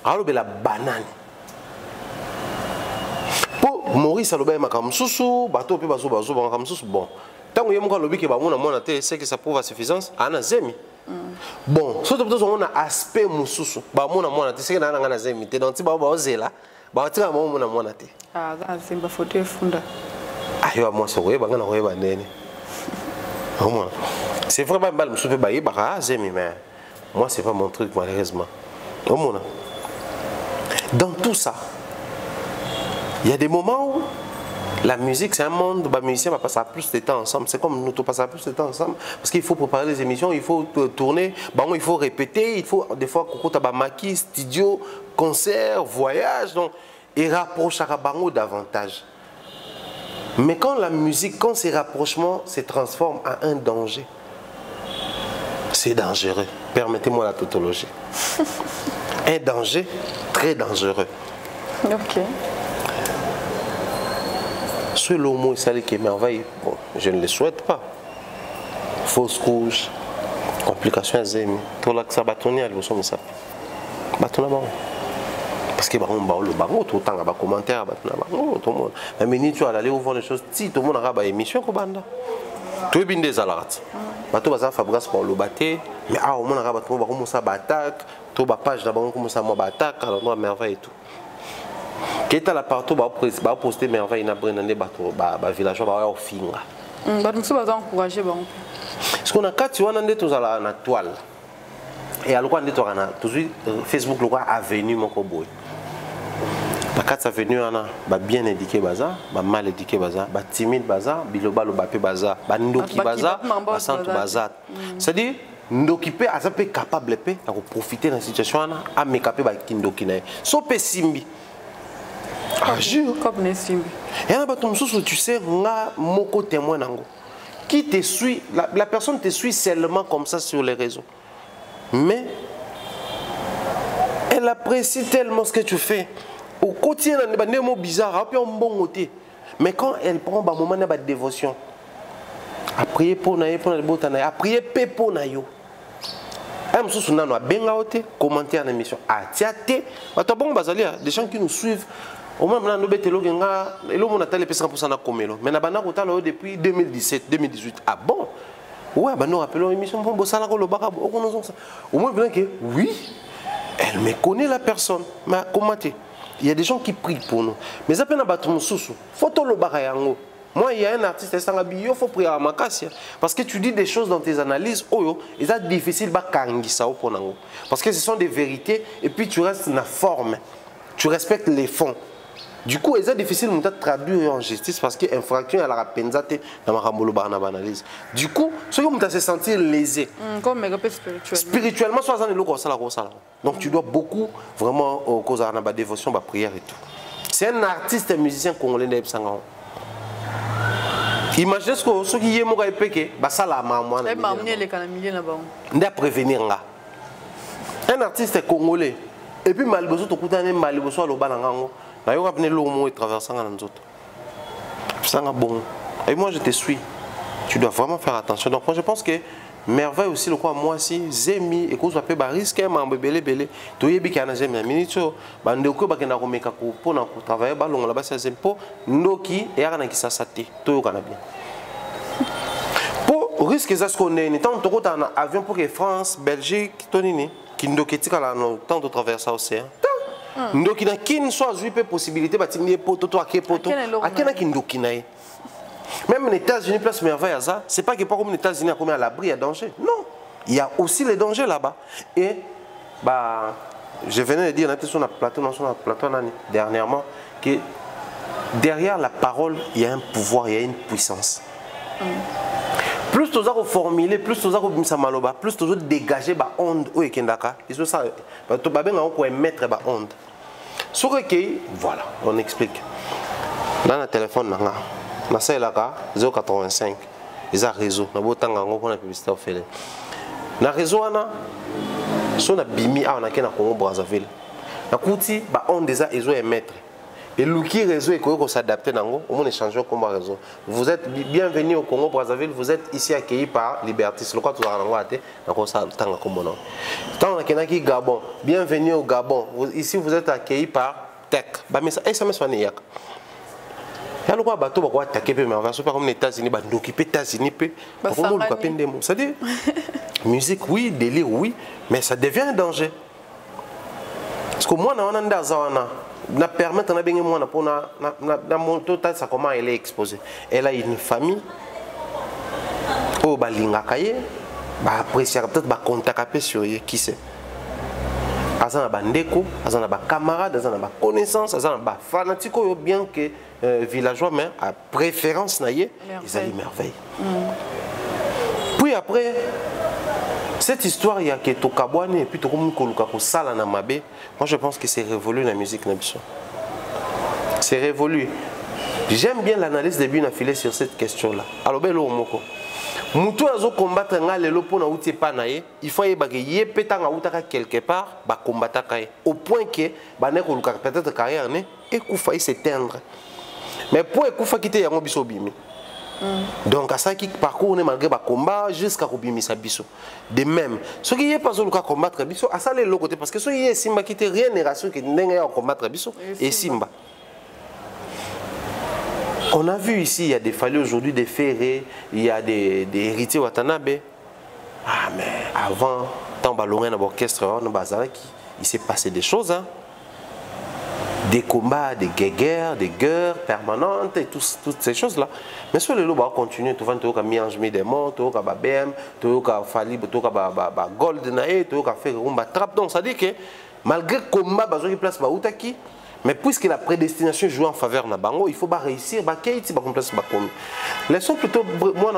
azolo bela banane. Po Maurice aloba makamsusu bato pe bazo makamsusu bon. Tango yemuka lobiki ba mona mona te c'est que ça prouve à suffisance ana zemi. Bon, surtout parce qu'on a aspect mususu ba mona te c'est que na ngana zemi te donc ti ba ozela ba tika mona te. Ah ça c'est pas faute funda. Moi c'est vrai c'est vraiment mal mais moi c'est pas mon truc malheureusement. Dans tout ça il y a des moments où la musique c'est un monde les musiciens va passer plus de temps ensemble, c'est comme nous passer plus de temps ensemble parce qu'il faut préparer les émissions, il faut tourner, il faut répéter, il faut des fois qu'on a maquis, studio, concert, voyage donc et rapproche à bango davantage. Mais quand la musique, quand ces rapprochements se transforment en un danger, c'est dangereux. Permettez-moi la tautologie. Un danger très dangereux. Ok. Ce l'homo qui est merveille, bon, je ne le souhaite pas. Fausse couche, complications à zémi. Tout là que ça bâtonne à l'eau, ça. Bâtonne à banc. Parce que le baron tout le temps a commentaire tout le monde mais tu vas aller voir les choses si tout le monde a une émission ko banda tout est bien des alertes bato baza Fabrice pour le battre mais au monde a bato ba commencer à attaque tout ba page d'abord commencer à attaque alors merveille et tout qui est à la partout ba poster merveille na brendé bato ba villageois ba au finga Ce qu'on a quand tu vois dans la toile. Et alors on a toujours Facebook le avenue mon koboy. La carte avenue on a bien éduqué baza, mal éduqué baza, timide baza, biloba le bapé baza, ndoki baza, centre baza. C'est-à-dire ndoki pe azape capable pe à profiter de la situation à me capé ba kindoki na. So pe simbi. Ah jure. Comme ne simbi. Et on a ton sous tu sais nga moko témoin nango. Qui te suit, la personne te suit seulement comme ça sur les réseaux. Mais elle apprécie tellement ce que tu fais. Au quotidien, il y a des mots bizarres, mais quand elle prend un moment de dévotion, à prier pour naïe, à prier pour naïe. Elle me soucie à bengaote, commenter en émission, à tiaté. Des gens qui nous suivent. Au moins, nous avons été 100% mais nous avons depuis 2017, 2018. Ah bon? Ouais, nous rappelons l'émission. Au moins, oui, elle me connaît la personne. Mais comment il y a des gens qui prient pour nous. Mais ça peut être un sous. Photo le barayango. Moi, il y a un artiste, il faut prier à ma casse. Parce que tu dis des choses dans tes analyses, et c'est difficile parce que ce sont des vérités, et puis tu restes dans la forme. Tu respectes les fonds. Du coup, c'est difficile de traduire en justice parce que l'infraction est la penzate dans ma analyse. Du coup, ce que tu se sentir lésé. Comme spirituellement, soit dans le donc tu dois beaucoup vraiment cause à la dévotion, la prière et tout. C'est un artiste et musicien congolais de Sangan. Imaginez ce que ceux qui y est péché, ça la maman. On prévenir là. Un artiste congolais et puis malbeso to kutane malbeso lo balangango. Na yo apne lo mo traversant dans autres. Ça bon. Et moi je te suis. Tu dois vraiment faire attention. Donc moi je pense que merveille aussi le quoi moi si zemi et cause appelle ba risque mambe belé to yebi kana zemi minito ba ndeko ba kena ko meka ko pona ko travailler ba longa la ba sa zempo ndoki et yana ki sasate to yo kana bien. Pour risque ça ce qu'on est tant to ko ta avion pour que France, Belgique, tonini qui ndoki tika la no temps de traverser l'océan. Ndoki na kin soit jouer possibilité ba timie poto to akepoto akena ki ndoki na e. Même les États-Unis, place merveille à ça, c'est pas que pas comme les États-Unis à combien à l'abri, il y a danger. Non, il y a aussi les dangers là-bas. Et bah, je venais de dire, on était sur la plateau dernièrement, que derrière la parole, il y a un pouvoir, il y a une puissance. Plus tu as formulé, plus tu as maloba, plus tu as dégagé la onde au Ekendaka. Et c'est ça, tu as émettre la onde. Sur le voilà, on explique. Dans le téléphone, na c'est là 085 ils a réseau na botanga ngo pour la publicité ofele na réseau ana so na bimi a na kena Congo Brazzaville na kuti ba on déjà ils ont émettre et luki réseau et ko s'adapter nango au monde échanger comme réseau. Vous êtes bienvenue au Congo Brazzaville, vous êtes ici accueillis par Libertis le quoi tout na ngo ate na ko sa tanga comme non tant na kena ki Gabon, bienvenue au Gabon, ici vous êtes accueillis par Tech ba mais ça SMS fani yak. Il y a le droit bateau pour attaquer mais on va se faire comme les États-Unis bah d'occuper États-Unis peu comment le papier des mots ça dit musique oui délire oui mais ça devient un danger parce que moi on a ndazana na permettre na bengi moi na pour na mon total ça comment elle est exposée elle a une famille oh bah lingakaye bah apprécier peut-être bah contact sur qui c'est azana bandeko azana ba camarade azana ba connaissance azana ba fanatique bien que villageois mais à préférence naïe ils allaient merveille. Puis après cette histoire il y a que Tokabwane et puis Tokomukoluka ko sala na mabe moi je pense que c'est révolu la musique na biso. C'est révolu. J'aime bien l'analyse de Bina Filé sur cette question là. Alors belo moko mutu azo combattre nga lelo pona uti pa naye il faut yeba ke ye petanga utaka quelque part ba combattre kaye au point que ba ne ko luka peut-être carrière ne et ku faille s'éteindre. Mais pour écouter quitter yango biso bimi. Donc à ça qui parcourt malgré ba combat jusqu'à kobimi sa biso. De même, ce qui est pas au combattre biso à ça les côté parce que ce qui est simba quitter rien n'est rassuré que n'enga ya combattre biso et simba. On a vu ici il y a des falus aujourd'hui des ferrés, il y a des héritiers Watanabe. Ah mais avant tant ballonné dans l'orchestre on bazaraki, il s'est passé des choses hein. des combats, des guerres permanentes et toutes ces choses-là. Mais sur le lot, on continue. Tu vas te faire Miange Midemont, tu vas faire BM, tu vas faire Falib, tu vas faire Gold, tu vas faire Rumba Trap. Donc ça dit que malgré le combat, il y a une place qui mais puisque la prédestination joue en faveur de Bango, il faut réussir, laissons plutôt moi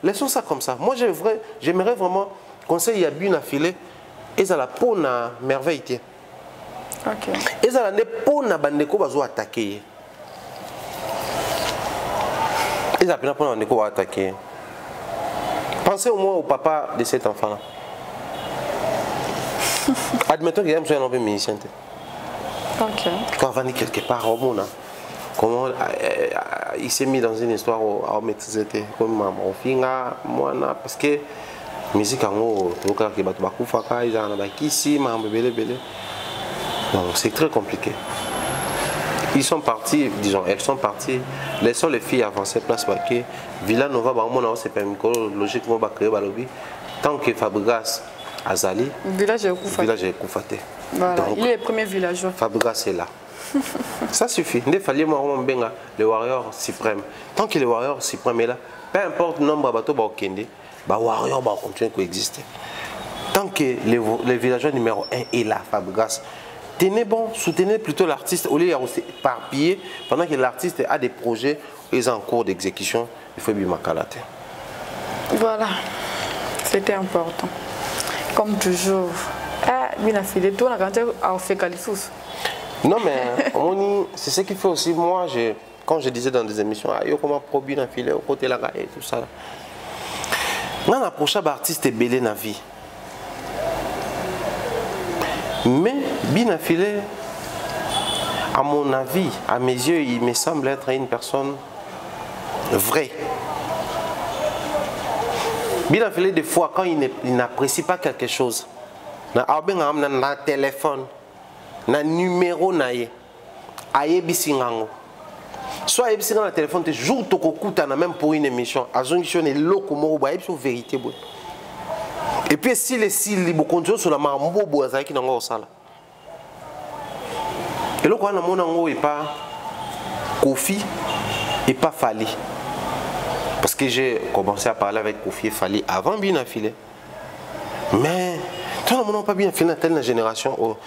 laissons ça comme ça. Moi j'aimerais vraiment conseiller à bien affiler et ça la peau na merveille. OK. Et ça la ne peau na bandeko bazo attaquer. Et ça peine pour bandeko va attaquer. Pensez au moins au papa de cet enfant là. Admettons qu'il y a un peu musicien. OK. Quand on va aller quelque part au monde, comment il s'est mis dans une histoire à maîtriser comme mon finga, moi parce que musique en haut, tout cas qui bat beaucoup faka, ils en ont ici, ma bébé bébé. Donc c'est très compliqué. Ils sont partis, disons, elles sont parties. Laissons les filles avancer place baquet. Villanova, bah on a aussi permis logiquement bah créer balobi. Tant que Fabregas Azali, village est Koufaté. Voilà, donc, il est le premier villageois. Fabregas est là. Ça suffit. Il fallait moi le warrior suprême. Tant que le warrior suprême est là, peu importe le nombre de bateaux qui les warriors vont continuer à coexister. Tant que le villageois numéro 1 est là, Fabregas, tenez bon, soutenez plutôt l'artiste au lieu de éparpiller pendant que l'artiste a des projets et en cours d'exécution. Il faut bien macalater. Voilà, c'était important. Comme toujours. Bien affilé, tout, on a fait Califous. Non, mais c'est ce qu'il fait aussi. Moi, quand je disais dans des émissions, il y a comment pro bien affilé au côté là et tout ça. On a approché l'artiste et belé dans la vie. Mais bien affilé, à mon avis, à mes yeux, il me semble être une personne vraie. Bien affilé, des fois, quand il n'apprécie pas quelque chose, na téléphone, na numéro naie, aye bisingango. Soit aye bisingango na téléphone, te jour toko kuta na même pour une émission, azongisho ne loko moro ba sur vérité boy. Et puis si les continue sur la mambo boaza qui nango sala. Et loko na mona ngo et pas Kofi et pas Fali. Parce que j'ai commencé à parler avec Kofi et Fali avant bien affilé. Mais tout le monde n'a pas bien affilé dans telle génération.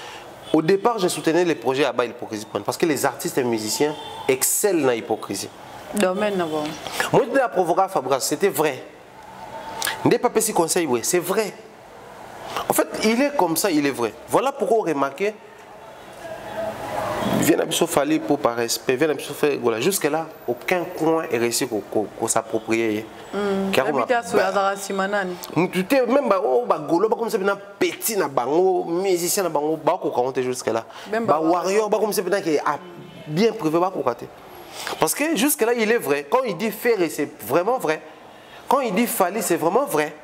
Au départ, je soutenais les projets à bas l'hypocrisie. Parce que les artistes et musiciens excellent dans l'hypocrisie. Domaine, bon. Moi, je l'ai provoqué à Fabregas, c'était vrai. Je n'ai pas fait ce conseil, oui, c'est vrai. En fait, il est comme ça, il est vrai. Voilà pourquoi on remarque. Viens à Fali pour par respect, viens à faire voilà. Jusque-là, aucun coin est réussi pour s'approprier. Même Golo, comme ça, petit na bango, musicien na bango, ba ko compter jusque-là. Ba warrior, ba comme ça, bien privé, ba ko compter. Parce que jusque-là, il est vrai. Quand il dit faire, c'est vraiment vrai. Quand il dit Fali, c'est vraiment vrai.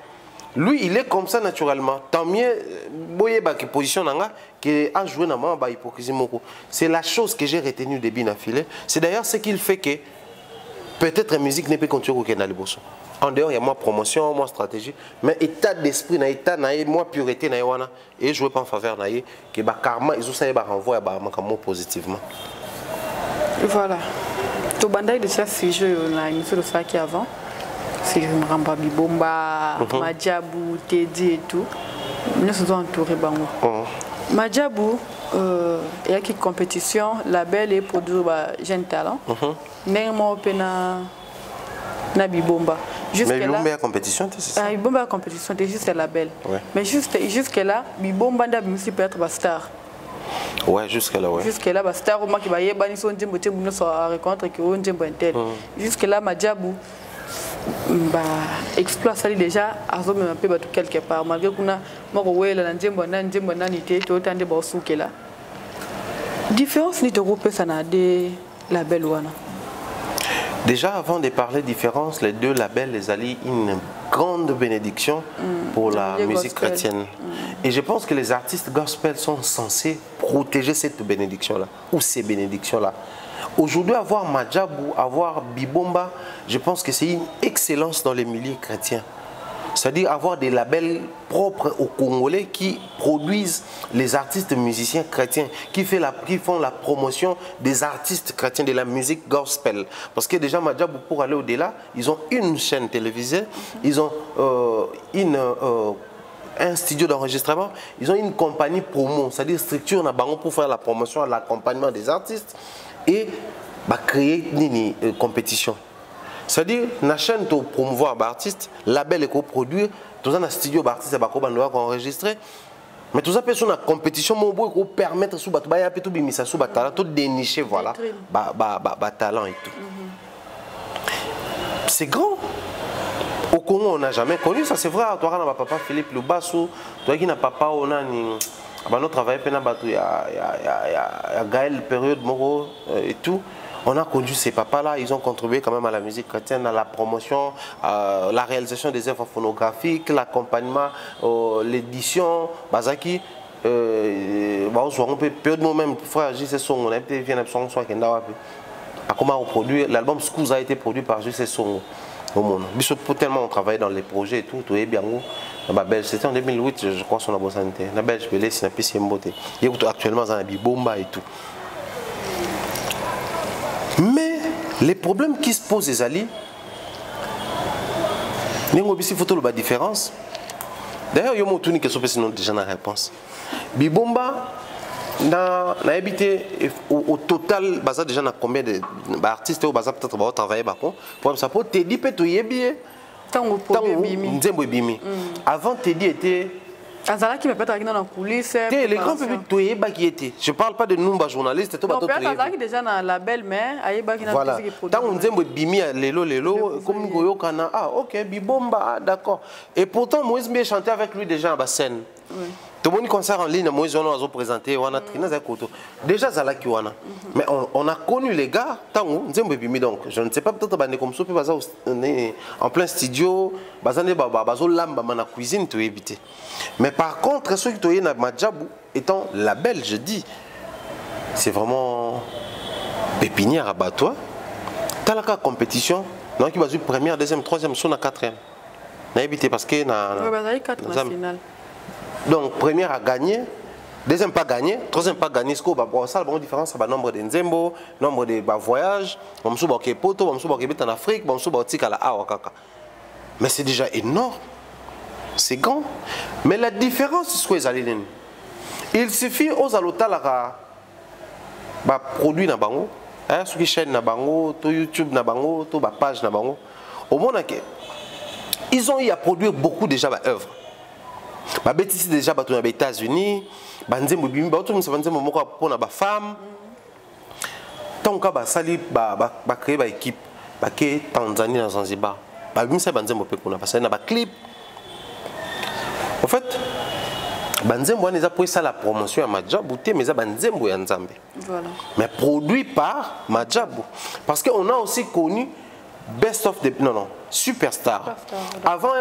Lui, il est comme ça naturellement. Tant mieux, boye ba qui position nanga qui a joué dans ma hypocrisie moko. C'est la chose que j'ai retenue de bien affilé. C'est d'ailleurs ce qu'il fait que peut-être la musique n'est pas continuer au Kenya Bosso. En dehors, il y a moi promotion, moi stratégie, mais état d'esprit, état moi pureté et jouer pas en faveur que ba karma ils ont ça ba renvoyer ba positivement. Voilà. Tout bandai de ça si je na émission de ça qui avant. C'est Mramba Bibomba, Madjabou, Teddy et tout. Nous sommes entourés bango. Madjabou, il y a une compétition, label et produit jeune talent. Néanmoins, na Bibomba. Mais Bibomba compétition, c'est ça? Bibomba compétition, c'est juste label. Ouais. Mais jusque là, Bibomba peut être un star. Ouais, jusque-là, ouais. Jusque-là, bah, star, moi qui va y avoir une rencontre qui est tel. Jusque-là, Madjabou. Bah, exploit ça déjà à ce moment un peu quelque part malgré qu'on a moi différence ni de groupe ça n'a des labels wana. Déjà avant de parler différence, les deux labels les allient une grande bénédiction pour la musique chrétienne. Et je pense que les artistes gospel sont censés protéger cette bénédiction là ou ces bénédictions là. Aujourd'hui, avoir Madjabou, avoir Bibomba, je pense que c'est une excellence dans les milieux chrétiens. C'est-à-dire avoir des labels propres aux Congolais qui produisent les artistes musiciens chrétiens, qui font la promotion des artistes chrétiens de la musique gospel. Parce que déjà, Madjabou, pour aller au-delà, ils ont une chaîne télévisée, ils ont un studio d'enregistrement, ils ont une compagnie promo, c'est-à-dire structure pour faire la promotion, l'accompagnement des artistes et créer une compétition. C'est-à-dire, la chaîne pour promouvoir l'artiste, label et coproduire, tout ça dans le studio d'artiste et enregistrer. Mais tout ça peut être une compétition pour permettre de dénicher voilà, talent et tout. C'est grand. Au Congo, on n'a jamais connu ça, c'est vrai. Toi, on a papa Philippe Lubasso, toi qui n'a papa, on a notre travail, il y a Gaël Période Moreau et tout. On a connu ces papas-là, ils ont contribué quand même à la musique chrétienne, à la promotion, à la réalisation des œuvres phonographiques, l'accompagnement, l'édition, Bazaki. Période même, frère J.C. Song, on a été venu à Song Soit Kenda. Comment on produit, l'album Scouse a été produit par J.C. Song. Tellement on travaillait dans les projets et tout, tout est bien. C'était en 2008, je crois, sur la bonne santé. La Belge, je laisse une beauté. Actuellement, il y a des bomba et tout. Mais les problèmes qui se posent, les alliés, il y a une différence. D'ailleurs, il y a une question qui est déjà la réponse. Bibomba, au total, déjà combien d'artistes au bazar peut-être travailler pour ça pour Teddy peut y bien. Avant Teddy était Azala qui me peut-être dans la coulisse. Les grands publics qui étaient. Je parle pas de nombreux journalistes. Non, peut-être qui déjà dans la belle mais aïeba qui n'a pas de produits. Tant on dit bimi lelo comme goyo kana ah ok bibomba d'accord. Et pourtant Moïse bien chanté avec lui déjà en scène. Tout le monde concert en ligne, Moïse on a présenté, on a traîné avec Koto. Déjà Zala qui wana. Mais on a connu les gars tant on dit bimi donc je ne sais pas peut-être bané comme ça peut baza en plein studio, bazane bazo lamba na cuisine tout éviter. Mais par contre ceux qui toyé na Madjabou étant label je dis c'est vraiment pépinière à Batois. T'as la compétition, donc il va jouer première, deuxième, troisième, son à quatrième. Na éviter parce que na national. Donc, première a gagné, deuxième pas gagné, troisième pas gagné. Ça, la bonne différence, c'est le nombre de Nzembo, nombre de voyages. On se bat poto, on se bat en Afrique, on se bat à la Awakaka. Mais c'est déjà énorme. C'est grand. Mais la différence, c'est ce que les alliés. Il suffit aux alotala produit na bango, sur les chaînes na bango, to YouTube na bango, to page na bango. Au monde, ils ont eu à produire beaucoup déjà d'œuvres. Ba bêtise déjà ba aux États-Unis, ba nzembo bimi ba tout ça nzembo moko pour na ba femme. Tant ka ba sali ba créer ba équipe ba ke Tanzanie na Zanzibar. Ba bimi ça ba nzembo pe kuna parce na ba clip. En fait, ba nzembo on a pris ça la promotion à Madjabou mais ça ba nzembo ya Nzambe. Voilà. Mais produit par Madjabou parce que on a aussi connu Best of the Superstar. Avant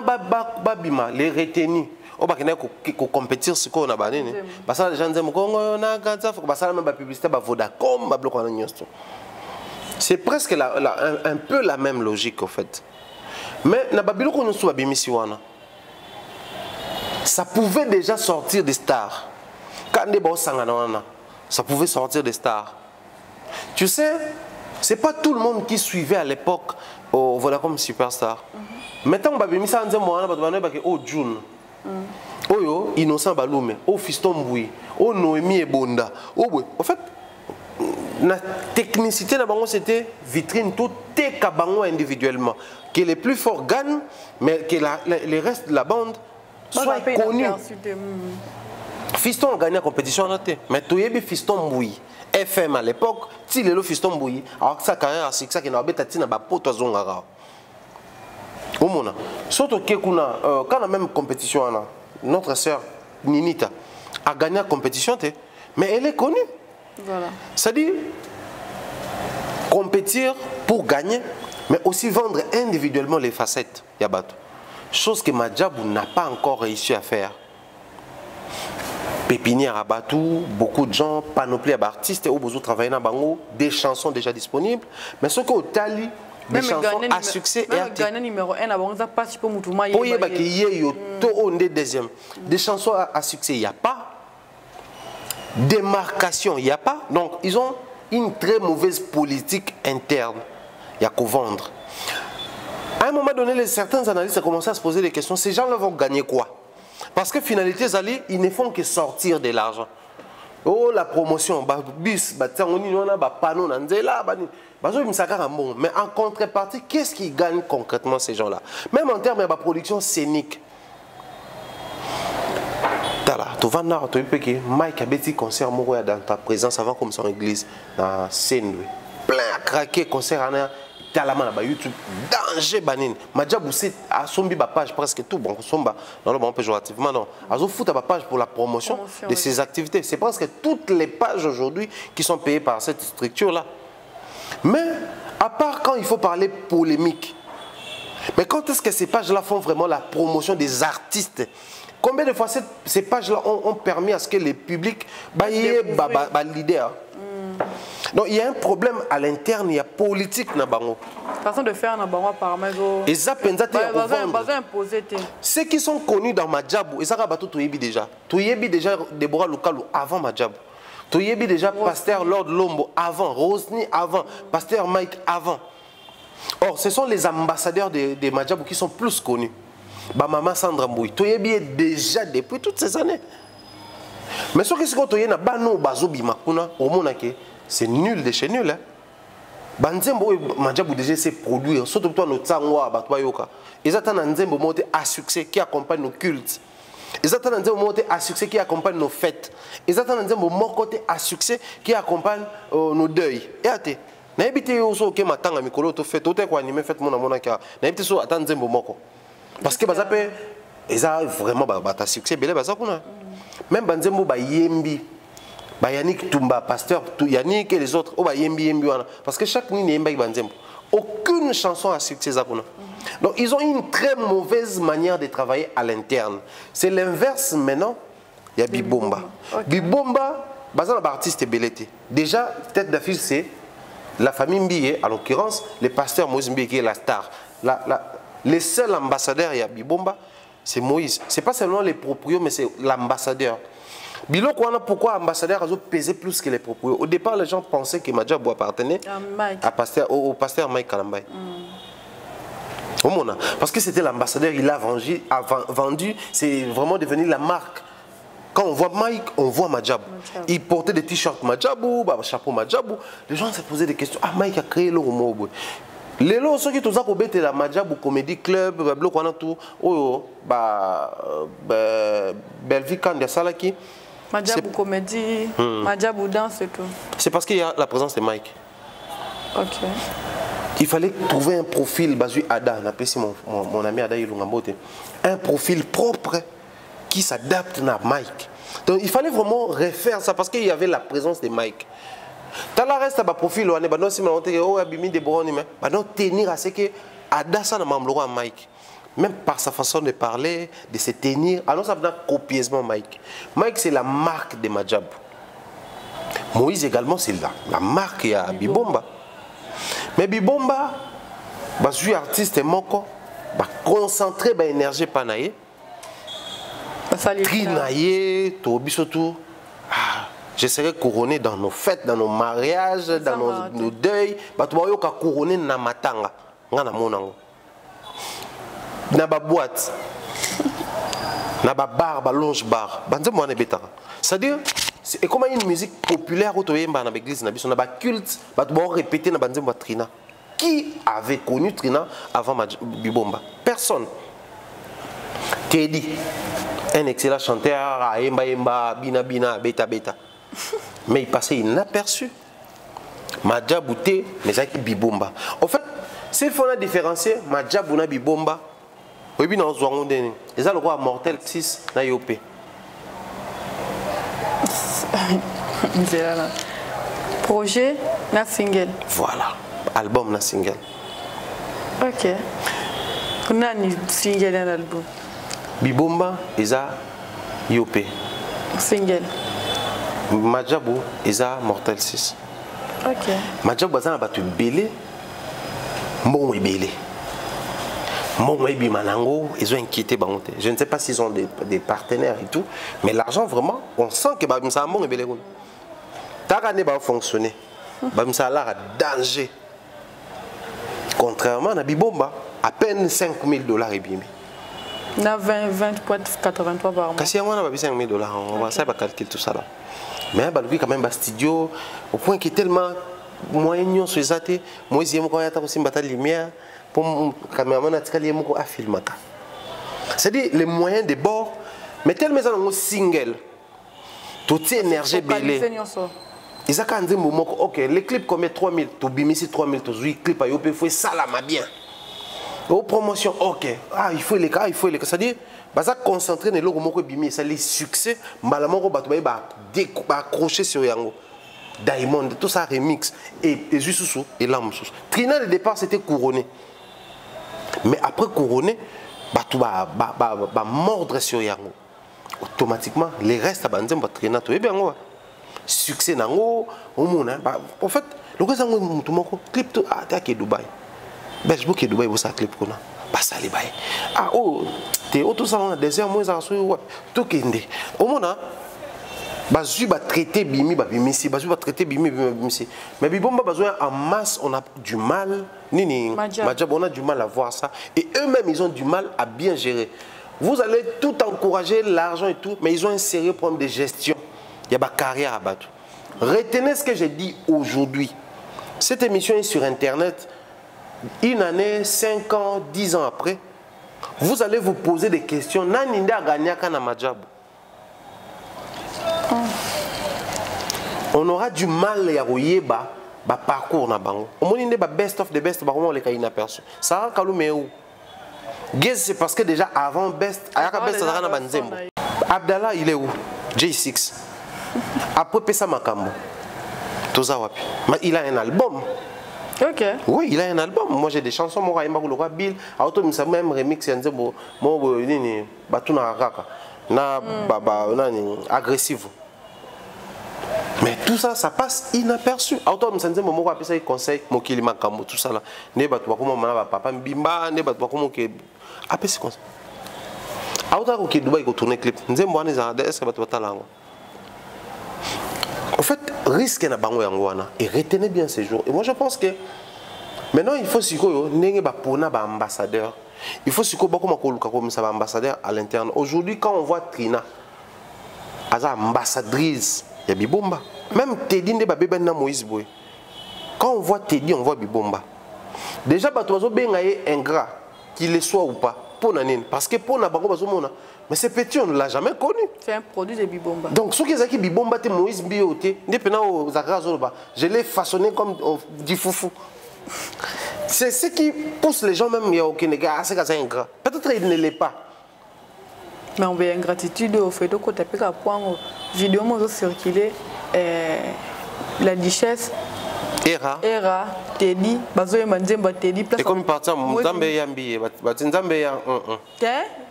babima les retenus. On va compétir ce qu'on a banné. Parce que les gens disent que publicité Vodacom, c'est presque un peu la même logique en fait. Mais ça pouvait déjà sortir des stars. Ça pouvait sortir des stars. Tu sais, c'est pas tout le monde qui suivait à l'époque Vodacom Superstar. Maintenant, on June. Oyo Innocent Balume, o Fiston Mboui, o Noémie Ebonda. En fait, la technicité c'était vitrine tout est kabango individuellement. Que les plus forts gagnent, mais que les restes de la bande soient connus. Fiston a gagné la compétition, mais tu as Fiston Mboui. FM à l'époque, si le Fiston Mboui, alors que ça carrière c'est ça qui n'a pas été na ba poto zongara. Au monde, surtout que quand la même compétition notre sœur Ninita a gagné la compétition, mais elle est connue. Voilà. C'est-à-dire compétir pour gagner, mais aussi vendre individuellement les facettes. Chose que Madjabou n'a pas encore réussi à faire. Pépinière à Batou, beaucoup de gens, panoplie d'artistes, au besoin de travailler dans Bango, des chansons déjà disponibles. Mais ce qu'au Tali, des chansons à succès et à gagner numéro 1 avant ça passe pour Moutouma. Pour y aller deuxième. Des chansons à succès, il n'y a pas. Démarcation, il n'y a pas. Donc, ils ont une très mauvaise politique interne. Il n'y a qu'à vendre. À un moment donné, certains analystes ont commencé à se poser des questions. Ces gens-là vont gagner quoi? Parce que finalité, ils ne font que sortir de l'argent. Oh, la promotion, bis, panneau, mais en contrepartie, qu'est-ce qu'ils gagnent concrètement ces gens-là? Même en termes de production scénique. Mike a dit concert dans ta présence avant comme son église dans scène plein à craquer concert en YouTube danger banine Madjabou c'est à sombi ba page presque tout bon somba dans le bon péjorativement non azo fout à page pour la promotion de ses activités. C'est presque toutes les pages aujourd'hui qui sont payées par cette structure là. Mais à part quand il faut parler polémique, mais quand est-ce que ces pages là font vraiment la promotion des artistes? Combien de fois ces pages-là ont permis à ce que les publics leader. Donc il y a un problème à l'interne, il y a politique na bango. Façon de faire na bango apparemment. Et ça ceux qui sont connus dans Madjabou, et ça rabatou toyebi déjà. Toyebi déjà Deborah Lukalu avant Madjabou. Toyebi déjà Pasteur Lord Lombo avant, Rosny avant, Pasteur Mike avant. Or ce sont les ambassadeurs de Madjabou qui sont plus connus. Maman Sandra Mbouy, Toyebi est déjà depuis toutes ces années. Mais ce qui se passe, c'est nul de chez nul. Banzembo Madjabou déjà s'est produit, surtout toi notre sangwa batwayoka. Ils attendent un Nzembo monté à succès qui accompagne nos cultes. Ils attendent un Nzembo monté à succès qui accompagne nos fêtes. Ils attendent un Nzembo monté à succès qui accompagne nos deuils. Et até. N'habitez aussi que matanga mikolo to fait, tout est quoi animé fait mon amona kia. N'habitez so attendre Nzembo moko. Parce que bazape ils ont vraiment bata succès belé bazakuna. Même banzembo ba yembi ba Yannick Tumba pasteur Yannick et les autres oh ba yembi wana parce que chaque nuit yemba banzembo aucune chanson à succès zakuna. Donc ils ont une très mauvaise manière de travailler à l'interne. C'est l'inverse maintenant, il y a Bibomba. Okay. Bibomba bazana ba artiste belete. Déjà tête d'affiche c'est la famille Mbiye, en l'occurrence le pasteur Moïse Mbiye qui est la star. Les seuls ambassadeurs il y a Bibomba, c'est Moïse. Ce n'est pas seulement les proprios, mais c'est l'ambassadeur. Bilo, pourquoi ambassadeur a pesé plus que les proprios? Au départ, les gens pensaient que Madjabou appartenait au pasteur Mike Kalambay. Parce que c'était l'ambassadeur, il a vendu, c'est vraiment devenu la marque. Quand on voit Mike, on voit Madjabou. Il portait des t-shirts Madjabou, chapeau Madjabou. Les gens se posaient des questions. Ah, Mike a créé le Romo. Les lots, ceux qui ont été la Madjabou Comedy Club, bloc on a tout, Belvique quand il y a ça là qui. Madjabou Comédie, Madjabou Danse et tout. C'est parce qu'il y a la présence de Mike. Ok. Il fallait trouver un profil basé Ada, on appelle mon ami Ada Ilungambote, un profil propre qui s'adapte à Mike. Donc il fallait vraiment refaire ça parce qu'il y avait la présence de Mike. Tala reste à profil, on est non si on oh abimi de broni mais non tenir à ce que Adassa n'a mamlo à Mike. Même par sa façon de parler, de se tenir, alors ça va copieusement Mike. Mike c'est la marque de Madjabou. Moïse également c'est la marque à Bibomba. Mais Bibomba, bah je suis artiste moko, bah concentrer bah énergie panaye. Trinaye, tobisotou. Je serai couronné dans nos fêtes, dans nos mariages, dans nos deuils. Je vais couronner dans matanga. Dans ma boîte. Dans ma bar, dans longe bar. C'est-à-dire, c'est comme une musique populaire où tu es dans l'église, dans le culte, tu vas répéter dans la Trina. Qui avait connu Trina avant Bibomba? Personne. Teddy, un excellent chanteur, Aemba, Bina Bina, Beta Beta. Mais il passait inaperçu. Madjabou té, mais c'est Bibomba. En fait, s'il faut différencier Madjabou et Bibomba, oui, bien, on a le roi Mortel 6 na Yopé. Projet na single. Voilà, album na single. Ok. On a un single dans l'album. Bibomba, Eza Yopé. Single. Madjabou, Eza Mortel 6. Ok. Madjabou, Bazan a battu belé. Bon et belé. Bon et bimanango, ils ont inquiété Bangote. Je ne sais pas s'ils ont des partenaires et tout, mais l'argent vraiment, on sent que ça a bon et belé. T'as gagné va fonctionner. Ça a l'air danger. Contrairement à Bibomba, à peine 5 000 $ et bien. On a 20,83 par mois. Kasi on a 5 000 $, on va ça va calculer tout ça là. Mais il quand même un studio au point qu'il est tellement moyen sur les athées, moi j'ai mon quand aussi battre lumière pour caméraman a tiré mon à filmer. C'est-à-dire les moyens de bord, mais tellement ça un single. Toute énergie belé. Ils ont quand même OK, les clips combien 3 000, tu bimisi 3 000, tu joues clip à yopé faut ça là ma bien. Aux promotions, OK. Ah, il faut les cas, c'est-à-dire ça concentrer les logos moko bimi, ça les succès, malamoko bato ba accrocher sur yango. Diamond, tout ça remix et juste sous et l'âme sous. Trina de départ c'était couronné. Mais après couronné, bato ba mordre sur yango. Automatiquement, les restes à banzem ba Trina to bien ngo. Succès nango, en fait, le gars zango mutu moko clip to attaque Dubaï. Facebook et Dubaï, vous savez clip qu'on a. Pas ça les bails. Ah oh, t'es tout ça on a des heures moins à soi. Tout qui est. Au moins bazu va traiter bimi bimisi, bazu va traiter bimi bimisi. Mais bibomba besoin en masse, on a du mal. Nini. Majab, on a du mal à voir ça. Et eux-mêmes ils ont du mal à bien gérer. Vous allez tout encourager l'argent et tout, mais ils ont un sérieux problème de gestion. Il y a ma carrière à battre. Retenez ce que j'ai dit aujourd'hui. Cette émission est sur Internet. Une année, 5 ans, 10 ans après, vous allez vous poser des questions. Naninda Ganyaka na Majab. On aura du mal à rouiller ba parcours na bango. On m'a dit best of the best, bah comment on les a inaperçus. Ça a calmé où? Guess c'est parce que déjà avant best, ayaka best ça na banzembo. Abdallah il est où? J6. Après Pesa Makambo. Toza wapi. Mais il a un album. Ok. Oui, il a un album. Moi j'ai des chansons, moi j'ai le roi Bill. Auto me même remix yanze mo nini batuna raka. Na agressif. Mais tout ça, ça passe inaperçu. Auto me sentais mo apesa des conseils, mo kili makambo tout ça là. Ne batwa comme mana papa mbimba, ne batwa comme que apesa conseil. Auto ko ki Dubaï ko tourner clip. Nzembo ani za est-ce que batwa talango. En fait, risque na bango yangoana et retenez bien ces jours. Et moi je pense que maintenant il faut siko ndenge ba pona ba ambassadeur. Il faut siko ba comme ça ba ambassadeur à l'interne. Aujourd'hui quand on voit Trina aza ambassadrice ya Bibomba, même Teddy nde ba beba na Moïse Boy. Quand on voit Teddy, on voit Bibomba. Déjà ba tozo benga ye ingrat qu'il le soit ou pas. Pour nanine parce que pour na bango bazo mona. Mais ce petit, on ne l'a jamais connu. C'est un produit de Bibomba. Donc, ce qui est Bibomba, c'est Moïse Bioté. Je l'ai façonné comme du foufou. C'est ce qui pousse les gens même au Kénéga. C'est un ingrat. Peut-être qu'il ne l'est pas. Mais on veut ingratitude au fait de côté à point vidéo moi circulé la duchesse Era Teddy bazo manzemba Teddy place. Et comme parti Mzambe yambi Nzambe ya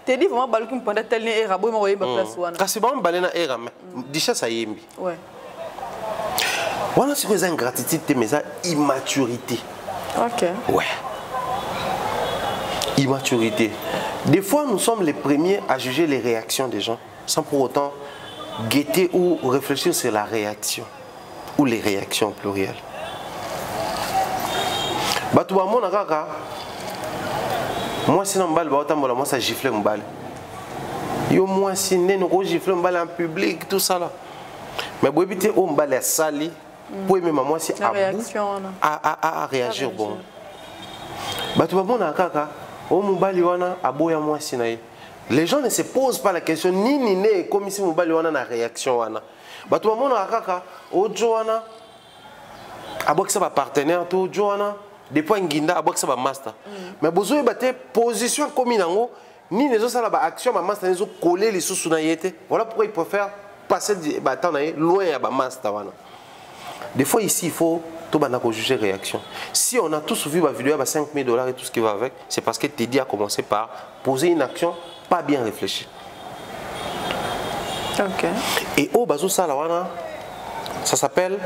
Teddy vraiment baluki mpanda tel Era boy mo yeba place wana. Kasi ba mbalena Era mais duchesse ayembi. Ouais. Voilà ce que c'est ingratitude mais ça immaturité. OK. Ouais. Immaturité. Des fois nous sommes les premiers à juger les réactions des gens sans pour autant guetter ou réfléchir sur la réaction ou les réactions plurielles. Batou ba mona kaka moi si na mbali ba otambola moi ça gifler mbali yo moi si neno ko gifler mbali en public tout ça là mais bo éviter o mbali sali pour même moi si à réagir bon batou ba mona kaka o mbali wana aboya moi si na les gens ne se posent pas la question ni né comme si mbali wana na réaction wana batou ba mona kaka o joana aboki ça ba partenaire to joana des fois nginda aboki ça ba master mais besoin battre position comme inango ni les autres ba action ba master les autres coller les sous na yete voilà pourquoi ils préfèrent passer ba temps loin ya ba master wana des fois ici il faut tout bana ko juger réaction si on a tous vu ma vidéo à 5 000 $ et tout ce qui va avec c'est parce que Teddy a commencé par poser une action pas bien réfléchie. OK. Et au bazo ça là wana ça s'appelle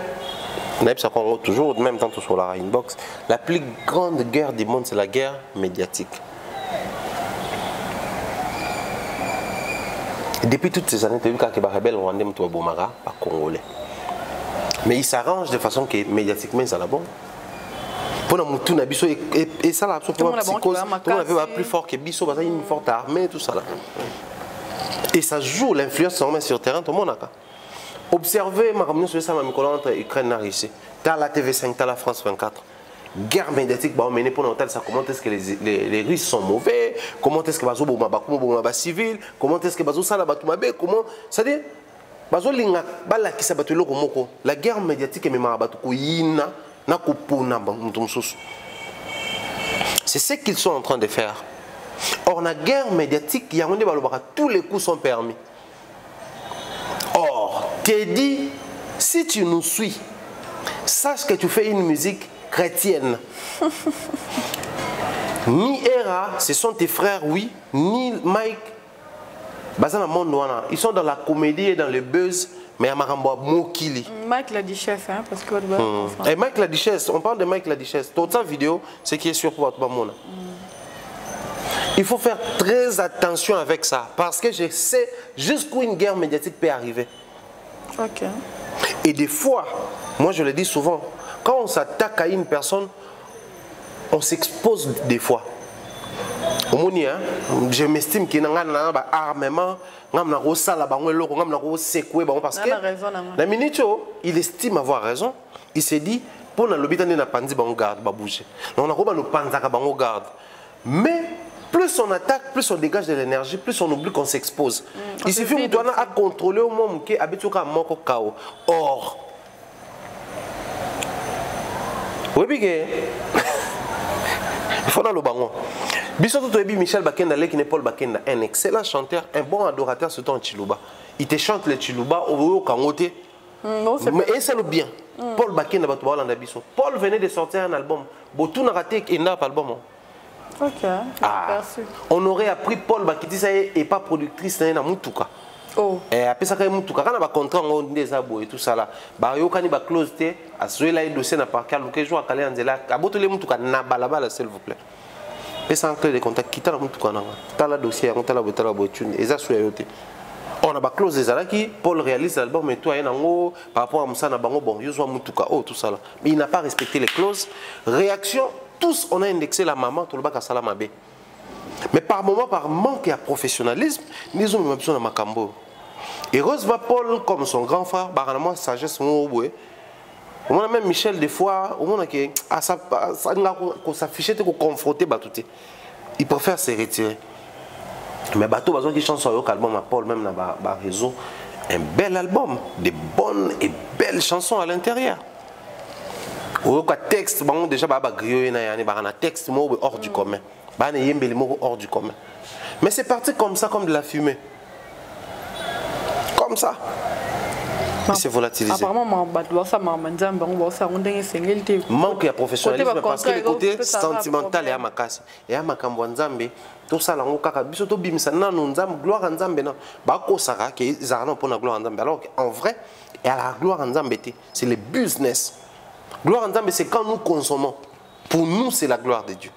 Toujours, même temps sur la inbox, la plus grande guerre du monde, c'est la guerre médiatique. Et depuis toutes ces années, tu as vu quand les rebelles rwandais sont bomara, pas congolais. Mais ils s'arrangent de façon que médiatiquement, ça la bon. Pour nous, et ça, la psychose, tout le monde va plus fort que Bisso, parce qu'il y a une forte armée, tout ça là. Et ça joue l'influence sur le terrain, tout le monde. Observez ma réunion sur ça, entre Ukraine et Russie. Tu as la TV5, tu as la France 24. Guerre médiatique, bah, on pour l'hôtel, ça comment est-ce que les Russes sont mauvais, comment est-ce que les gens civils, comment est-ce que les gens comment, c'est-à-dire, la guerre médiatique est c'est ce qu'ils sont en train de faire. Or, la guerre médiatique, tous les coups sont permis. Or, t'es dit, si tu nous suis, sache que tu fais une musique chrétienne. Ni Era, ce sont tes frères, oui, ni Mike. Ils sont dans la comédie et dans le buzz, mais il y a Mokili. Mike la Duchesse, hein, parce que Et Mike la Duchesse, on parle de Mike la Duchesse. Toute sa vidéo, c'est qui est sur pour tout le monde. Il faut faire très attention avec ça, parce que je sais jusqu'où une guerre médiatique peut arriver. Ok. Et des fois, moi je le dis souvent, quand on s'attaque à une personne, on s'expose des fois. Je m'estime qu'il y a un armement, parce que la minute, il estime avoir raison. Il s'est dit, pour l'hôpital, on a garde, on garde. Mais plus on attaque, plus on dégage de l'énergie, plus on oublie qu'on s'expose. Il suffit de contrôler au moment où il y a un chaos. Or, oui, il faut dans le bangon. Michel Bakenda, qui n'est Paul Bakenda, un excellent chanteur, un bon adorateur, surtout en Chiluba. Il te chante le Chiluba au Kangote. Mais c'est le bien. Paul Bakenda, Paul venait de sortir un album. Botou n'a raté un album. Ok. On aurait appris Paul Bakenda et pas productrice dans Moutuka. Oh. Et après ça, quand on a contrat, on des abos et tout ça là. Bah, yo quand il va close té, à ce là il dossier n'a pas qu'à le jour à Calais Anzela. À bout de Moutuka na balabala s'il vous plaît. Et sans clé de contact, quitte la Moutuka na. T'as la dossier, on t'a la boîte, et ça soit yoté. On a pas close des alaki. Paul réalise l'album et toi il nango par rapport à Moussa na bango bon, yo soit Moutuka oh tout ça là. Mais il n'a pas respecté les clauses. Réaction, tous on a indexé la maman tout le bas à Salamabé. Mais par moment, par manque de professionnalisme, nous avons besoin de Macambo. Et Rose Paul, comme son grand frère, moi, sagesse, on a même Michel, des fois, on a que s'afficher, qu'on confronter, il préfère se retirer. Mais bateau, qui chante sur l'album à Paul, même dans le réseau, un bel album, de bonnes et belles chansons à l'intérieur. Ou texte, déjà, un texte hors du commun. Hors du commun. Mais c'est parti comme ça, comme de la fumée. Comme ça. Il s'est volatilisé. Apparemment, manque de professionnalisme parce que le côté sentimental est à ma casse. Et à ma cambouanzambe, tout ça, gloire en Zambé. Alors qu'en vrai, et à la gloire en Zambé, c'est le business. Gloire en Zambé, c'est quand nous consommons. Pour nous, c'est la gloire de Dieu.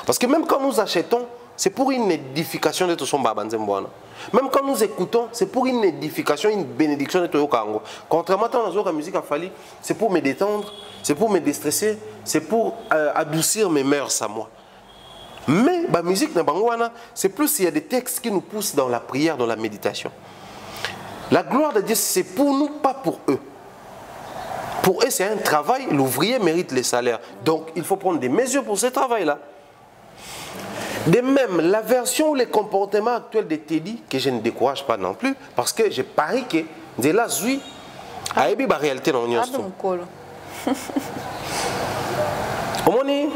Parce que même quand nous achetons, c'est pour une édification de tout son babanzemboana. Même quand nous écoutons, c'est pour une édification, une bénédiction de tout le Congo. Contrairement à la musique à Fali, c'est pour me détendre, c'est pour me déstresser, c'est pour adoucir mes mœurs à moi. Mais la musique, c'est plus s'il y a des textes qui nous poussent dans la prière, dans la méditation. La gloire de Dieu, c'est pour nous, pas pour eux. Pour eux, c'est un travail, l'ouvrier mérite les salaires. Donc, il faut prendre des mesures pour ce travail-là. De même, la version ou les comportements actuels de Teddy, que je ne décourage pas non plus, parce que je parie que de là, oui, a eu la réalité dans l'Union. Au moment où les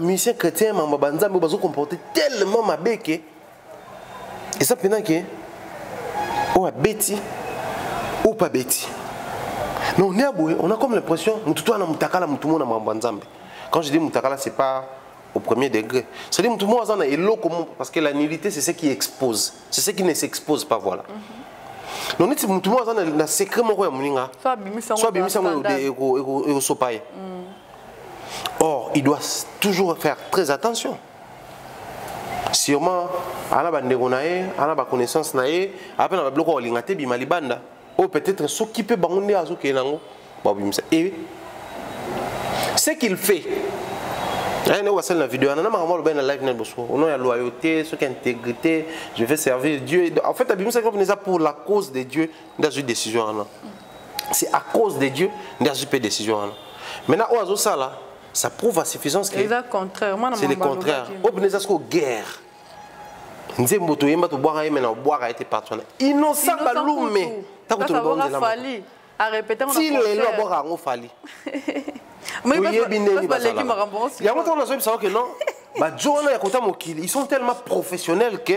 musiciens chrétiens se comportent tellement mal que, et ça pendant que, ou à Betty, ou pas Betty. Non, on a comme l'impression que tout le monde est en quand je dis Moutakala, ce n'est pas au premier degré. C'est-à-dire que tout le monde est là parce que la nullité, c'est ce qui expose. C'est ce qui ne s'expose pas, voilà. Donc tout le monde a un secret moko ya muninga. Soit bimisa ngo sopaye. Or, il doit toujours faire très attention. Sûrement, ana bandeko nae, ana ba connaissance nae, après na bloko lingate bi malibanda. Ou peut-être s'occuper bangonde azo kenango. Ba bimisa. Et ce qu'il fait. On voit ça dans la vidéo. On a marre la live on a la loyauté, ce qui est intégrité. Je vais servir Dieu. En fait, la Bible c'est pour la cause de Dieu dans une décision. C'est à cause de Dieu dans une décision. Maintenant, au ça là, ça prouve à suffisance que c'est le contraire. Au guerre. Nzembo to yemba to boire mais na boire a été partout. Innocent balume. Ta ko to bonde la. À répéter on a. Si les lois boire on fali. Mais il y a ils sont tellement professionnels que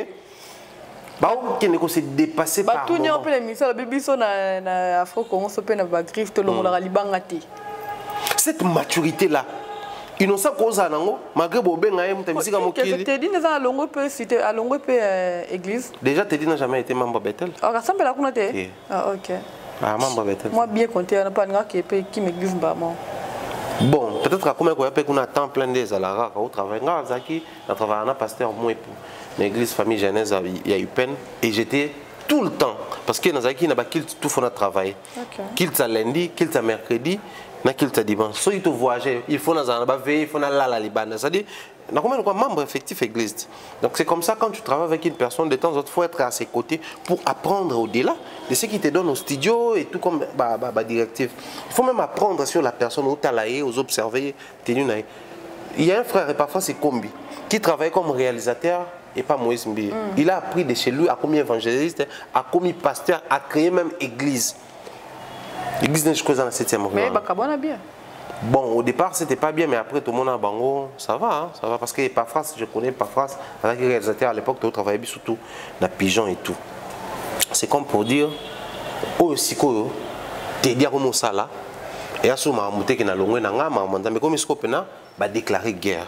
ils se dépassent par tout le l'émission la bibiso na Afro-Congo so pe na ba griffe to longola libanga te. Cette maturité là innocent koza nango malgré bobenga muta misika mokili. Teddy na longo pe cité à longo pe église. Déjà Teddy n'a jamais été membre Bethel. Ah rassemble la kuna te. Ah OK. Ah membre Bethel. Moi bien compté on pas nga qui m'église ba moi. Bon, peut-être qu'on a temps plein des alara au travail. On travaille un pasteur moi pour l'église famille Genèse, il y a eu peine et j'étais tout le temps parce que dans qui n'a pas qu'il tout faut travailler. Qu'il t'a lundi, qu'il t'a mercredi, na qu'il t'a dimanche. So il te voyager, il faut dans un veiller, il faut dans la Liban. C'est-à-dire on a combien de membre effectif église. Donc c'est comme ça quand tu travailles avec une personne de temps en temps, il faut être à ses côtés pour apprendre au-delà de ce qui te donne au studio et tout comme directive. Il faut même apprendre sur la personne où tu as aux observer. Il y a un frère et parfois c'est Kombi qui travaille comme réalisateur et pas Moïse Mbi. Il a appris de chez lui à commis évangéliste, à commis pasteur, à créer même église. L'église n'est pas dans la 7e. Mais Bakabona bien. Bon, au départ, c'était pas bien, mais après, tout le monde a bango, ça va, hein, ça va. Parce que Epaphras, je connais Epaphras, avec les réalisateurs à l'époque, tu travaillais surtout dans Pigeon et tout. C'est comme pour dire, oh, si tu dis comme ça là, et à ce moment, tu es mais comme il va déclarer guerre.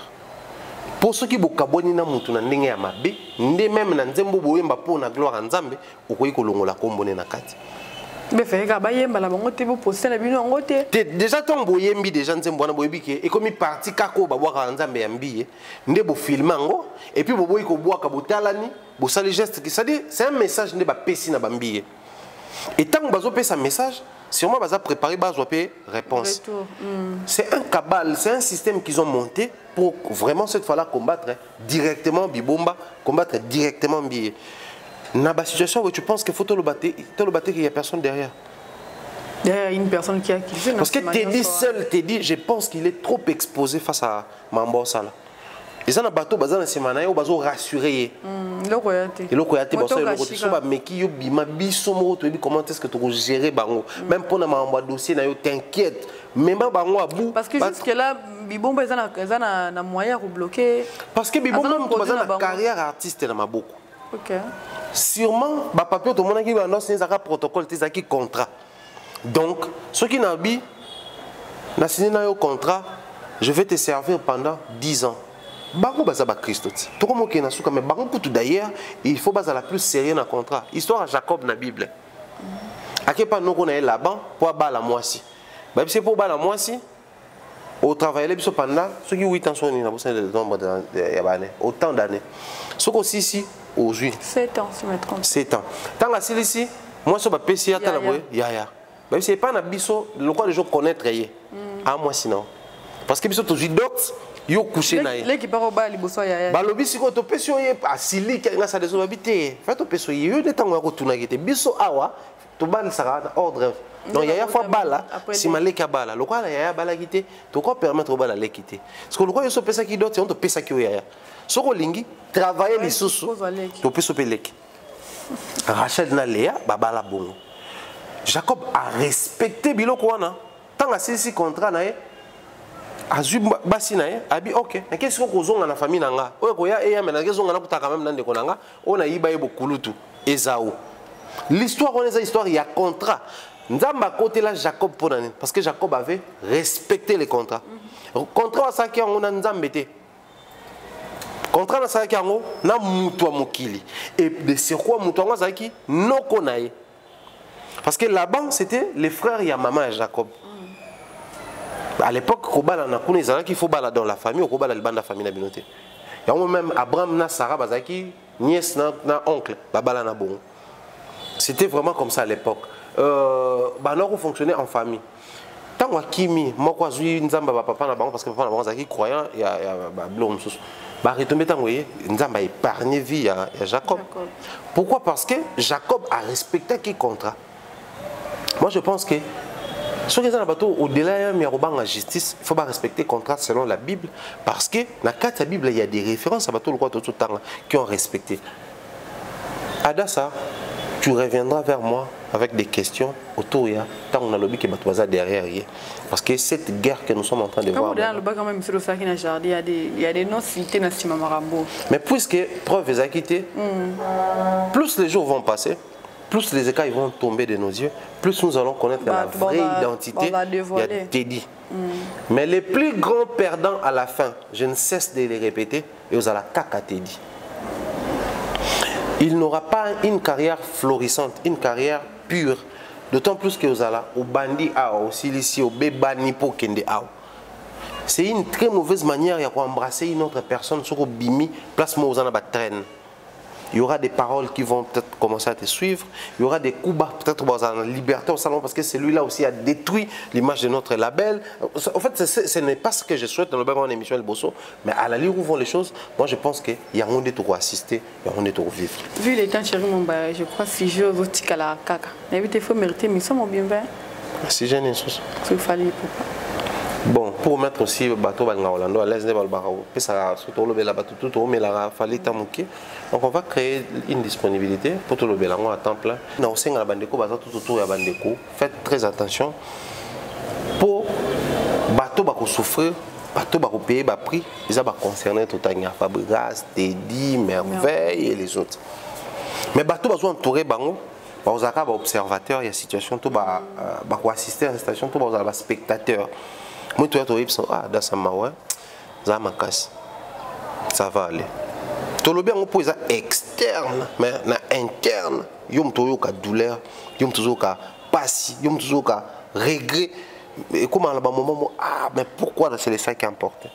Pour ceux qui ont kaboni na mutu na ndenge ya mabe, ndé même na nzembo boyemba pour na gloire nzambe, okoyi kolongola kombone na kati. Déjà ton boyembi déjà nzembo na boyebi ke et comme parti kako ba boaka nzambe ya mbiye ndé bo filmango et puis bo boyi ko boaka botalani bo sali geste qui ça dit c'est un message ndé ba pesi na bambiye. Et tant que bazo pesa message, sûrement baza préparer bazo pe réponse. C'est un cabal, c'est un système qu'ils ont monté pour vraiment cette fois-là combattre directement Bibomba, combattre directement Mbiye. Dans la situation où tu penses qu'il faut te le battre qu'il n'y a personne derrière. Derrière une personne qui a quitté. Parce que Teddy seul, Teddy, je pense qu'il est trop exposé face à Mambo Sala. Ils ont un bateau, ils ont un semanaire, ils ont rassuré. Comment est-ce que tu gères bango? Même pour un dossier, t'inquiète. Même bango à bout. Parce que jusque là, Bibomba ils ont un moyen pour bloquer. Parce que Bibomba ils ont une carrière artiste dans ma beaucoup. OK. Sûrement, papier tout le monde qui va annoncer un protocole, un contrat. Donc, ceux qui n'ont pas signé un contrat, je vais te servir pendant 10 ans. Bango bazaba Christ. Tout comme on a mais bango tout d'ailleurs, il faut baser la plus sérieux dans le contrat. Histoire à Jacob dans la Bible. À quel point nous on est là-bas pour bas la moitié. Bah c'est pour bas la moitié. Au travail les pendant ceux qui 8 ans sont dans le nombre d'années, autant d'années. Ceux qui aussi ici aujourd'hui 7 ans, si je me trompe. 7 ans. Tant que c'est ici, moi je vais passer à la boue, ya. Même si c'est pas na biso, le quoi les gens connaître yé. Ah moi sinon. Parce que biso toujours d'autres yo couché na yé. L'équipe au bas liboso ya. Ba lobi siko to peso yé asili ki nga sa deso babité. Fa to peso yé yo netango ko tuna gete. Biso awa to ban sara ordre. Donc il y a fois bala si maleka bala. Le quoi ya bala gite, to ko permettre au bala le quitter. Parce que le quoi yo so pesa ki d'autres, on to pesa ki ya. Soko lingi travailler les sous to peso pelek. Rachel na Léa babala bongo. Jacob a respecté biloko wana. Tant a saisi contrat na ye azu basi na ye abi OK. Mais qu'est-ce qu'on kozonga na famille nanga? Oyo koya eya mena kezonga na kutaka même ndeko nanga. On a yiba ye bokulutu Esaü. L'histoire on est histoire il y a contrat. Nzamba côté là Jacob pour nani parce que Jacob avait respecté les contrats. Contrat ça qui on a nzambete. Contrat na ça qui on na mutu mokili et de sur quoi mutu ngazaki noko na ye. Parce que Laban, c'était les frères et maman et Jacob. À l'époque, il faut balader dans la famille, il faut balader dans la famille. Et même Abraham, Sarah, nièce, oncle, c'était vraiment comme ça à l'époque. On fonctionnait en famille. Tant que Kimi, moi, je suis papa, parce que papa est croyant, il y a blond. Nzamba épargné vie à Jacob. Pourquoi? Parce que Jacob a respecté qui contrat. Moi, je pense que ceux qui sont au-delà de la justice, il faut pas respecter le contrat selon la Bible, parce que dans la Bible, il y a des références à tout le temps qui ont respecté. Adassa, tu reviendras vers moi avec des questions autour de tant on a lobby qui est derrière. Parce que cette guerre que nous sommes en train de voir. Il y a des noms cités dans ce Marambo. Mais puisque preuve est acquittée, plus les jours vont passer, plus les écailles vont tomber de nos yeux, plus nous allons connaître la vraie identité de Teddy. Mais les plus grands perdants à la fin, je ne cesse de les répéter, et vous allez caca Teddy. Il n'aura pas une carrière florissante, une carrière pure, d'autant plus que vous allez au bandit, au silici, au bébani pour kende. C'est une très mauvaise manière d'embrasser une autre personne sur le bimi, place où vous en avez traîne. Il y aura des paroles qui vont peut-être commencer à te suivre. Il y aura des coups bas, peut-être en liberté au salon, parce que celui-là aussi a détruit l'image de notre label. En fait, ce n'est pas ce que je souhaite dans le background émission El Bosso, mais à la ligne où vont les choses, moi je pense qu'il y a un pour assister, il y a un pour vivre. Vu les temps, chérie, je crois que si je veux à la caca, il faut mériter, mais ça m'a bien fait. Si j'ai une chose. Il fallait pourquoi. Bon, pour mettre aussi le bateau à l'aise de Balbarao, ça surtout le bateau tout mais la fallait tamuki. Donc on va créer une disponibilité pour tout le bélango à temps plein. Nous aussi la bande de tout autour de la bande de faites très attention pour bateau va souffrir, bateau va payer bas prix, ils va concerner tout à Fabregas, Teddy, Merveille et les autres. Mais bateau va entourer bango. Vous avez observateur, il y a situation tout va assister à la station, tout va spectateur. Moi, tu as trouvé dans sa main, ça m'a cassé. Ça va aller. Tout le bien, on peut externe, mais interne, il y a toujours une douleur, il y a toujours une passion, il y a toujours un regret. Et comment à un moment, mais pourquoi c'est ça qui importe?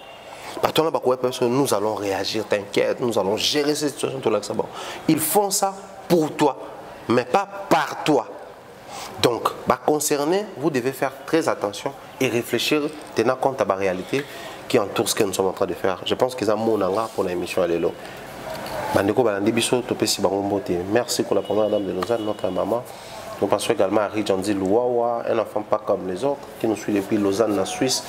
Nous allons réagir, t'inquiète, nous allons gérer cette situation. Ils font ça pour toi, mais pas par toi. Donc, concerné, vous devez faire très attention et réfléchir, tenant compte de la réalité qui entoure ce que nous sommes en train de faire. Je pense qu'ils ont mon engagement pour l'émission Allélo. Merci pour la première dame de Lausanne, notre maman. Nous pensons également à Rijandi Louawa, un enfant pas comme les autres, qui nous suit depuis Lausanne en Suisse,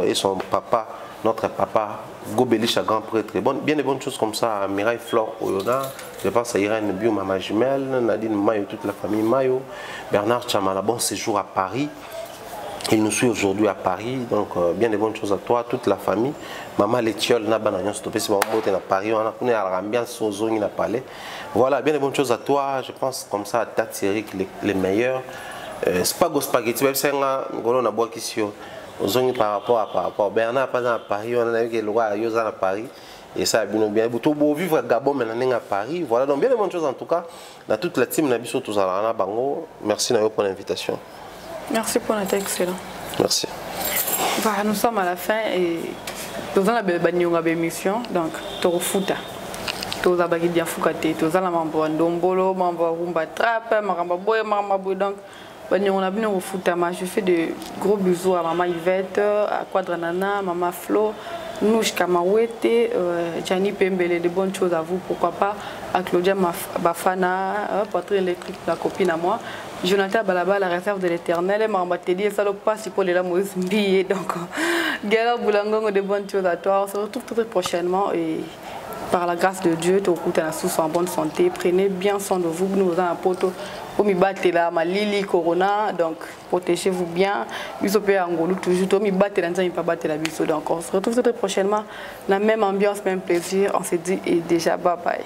et son papa, notre papa, Gobelich, un grand prêtre. Bien des bonnes choses comme ça à Mireille Flore Oyona. Je pense à Irène Bio, maman jumelle, Nadine Mayo, toute la famille Mayo, Bernard Chamala, bon séjour à Paris. Il nous suit aujourd'hui à Paris, donc bien des bonnes choses à toi, toute la famille. Maman Létiole, Nabanagnon, stoppé, c'est bon, à Paris, on a l'ambiance aux zones, il a parlé. Voilà, bien des bonnes choses à toi, je pense comme ça à Tatséric, les meilleurs. Spago Spaghetti, c'est un gros na bois qui sur aux zones par rapport à Bernard, pas à Paris, on a vu que le roi a à Paris. Et ça a bien bien. Tout beau vivre à Gabon, maintenant à Paris. Voilà, donc bien de bonnes choses en tout cas. Dans toute la team, Nabiso Touzalana Bango. Merci pour l'invitation. Merci pour notre excellent. Merci. Nous sommes à la fin et nous avons une émission. Donc, tu foot. Tu as bagidi fukate. Tu as la mambo ndombolo, mambo rumba trap, maramba boy, donc. On a venu au foot. Je fais de gros bisous à maman Yvette, à Quadranana, maman Flo. Nouch Kamawete, Gianni Pembele, de bonnes choses à vous, pourquoi pas, à Claudia Bafana, portrait électrique, la copine à moi, Jonathan Balaba, la réserve de l'éternel, et Maramba Teddy, ça le passe pour les lames billets. Donc, Gala Boulangon, de bonnes choses à toi. On se retrouve très prochainement et par la grâce de Dieu, tu es tous en bonne santé. Prenez bien soin de vous. Nous avons un poteau. Omi batte là, ma Lili Corona, donc protégez-vous bien. Bisopé Angolo toujours. Omi batte là, il pas battre la biso. Donc on se retrouve très prochainement. La même ambiance, même plaisir. On se dit et déjà bye bye.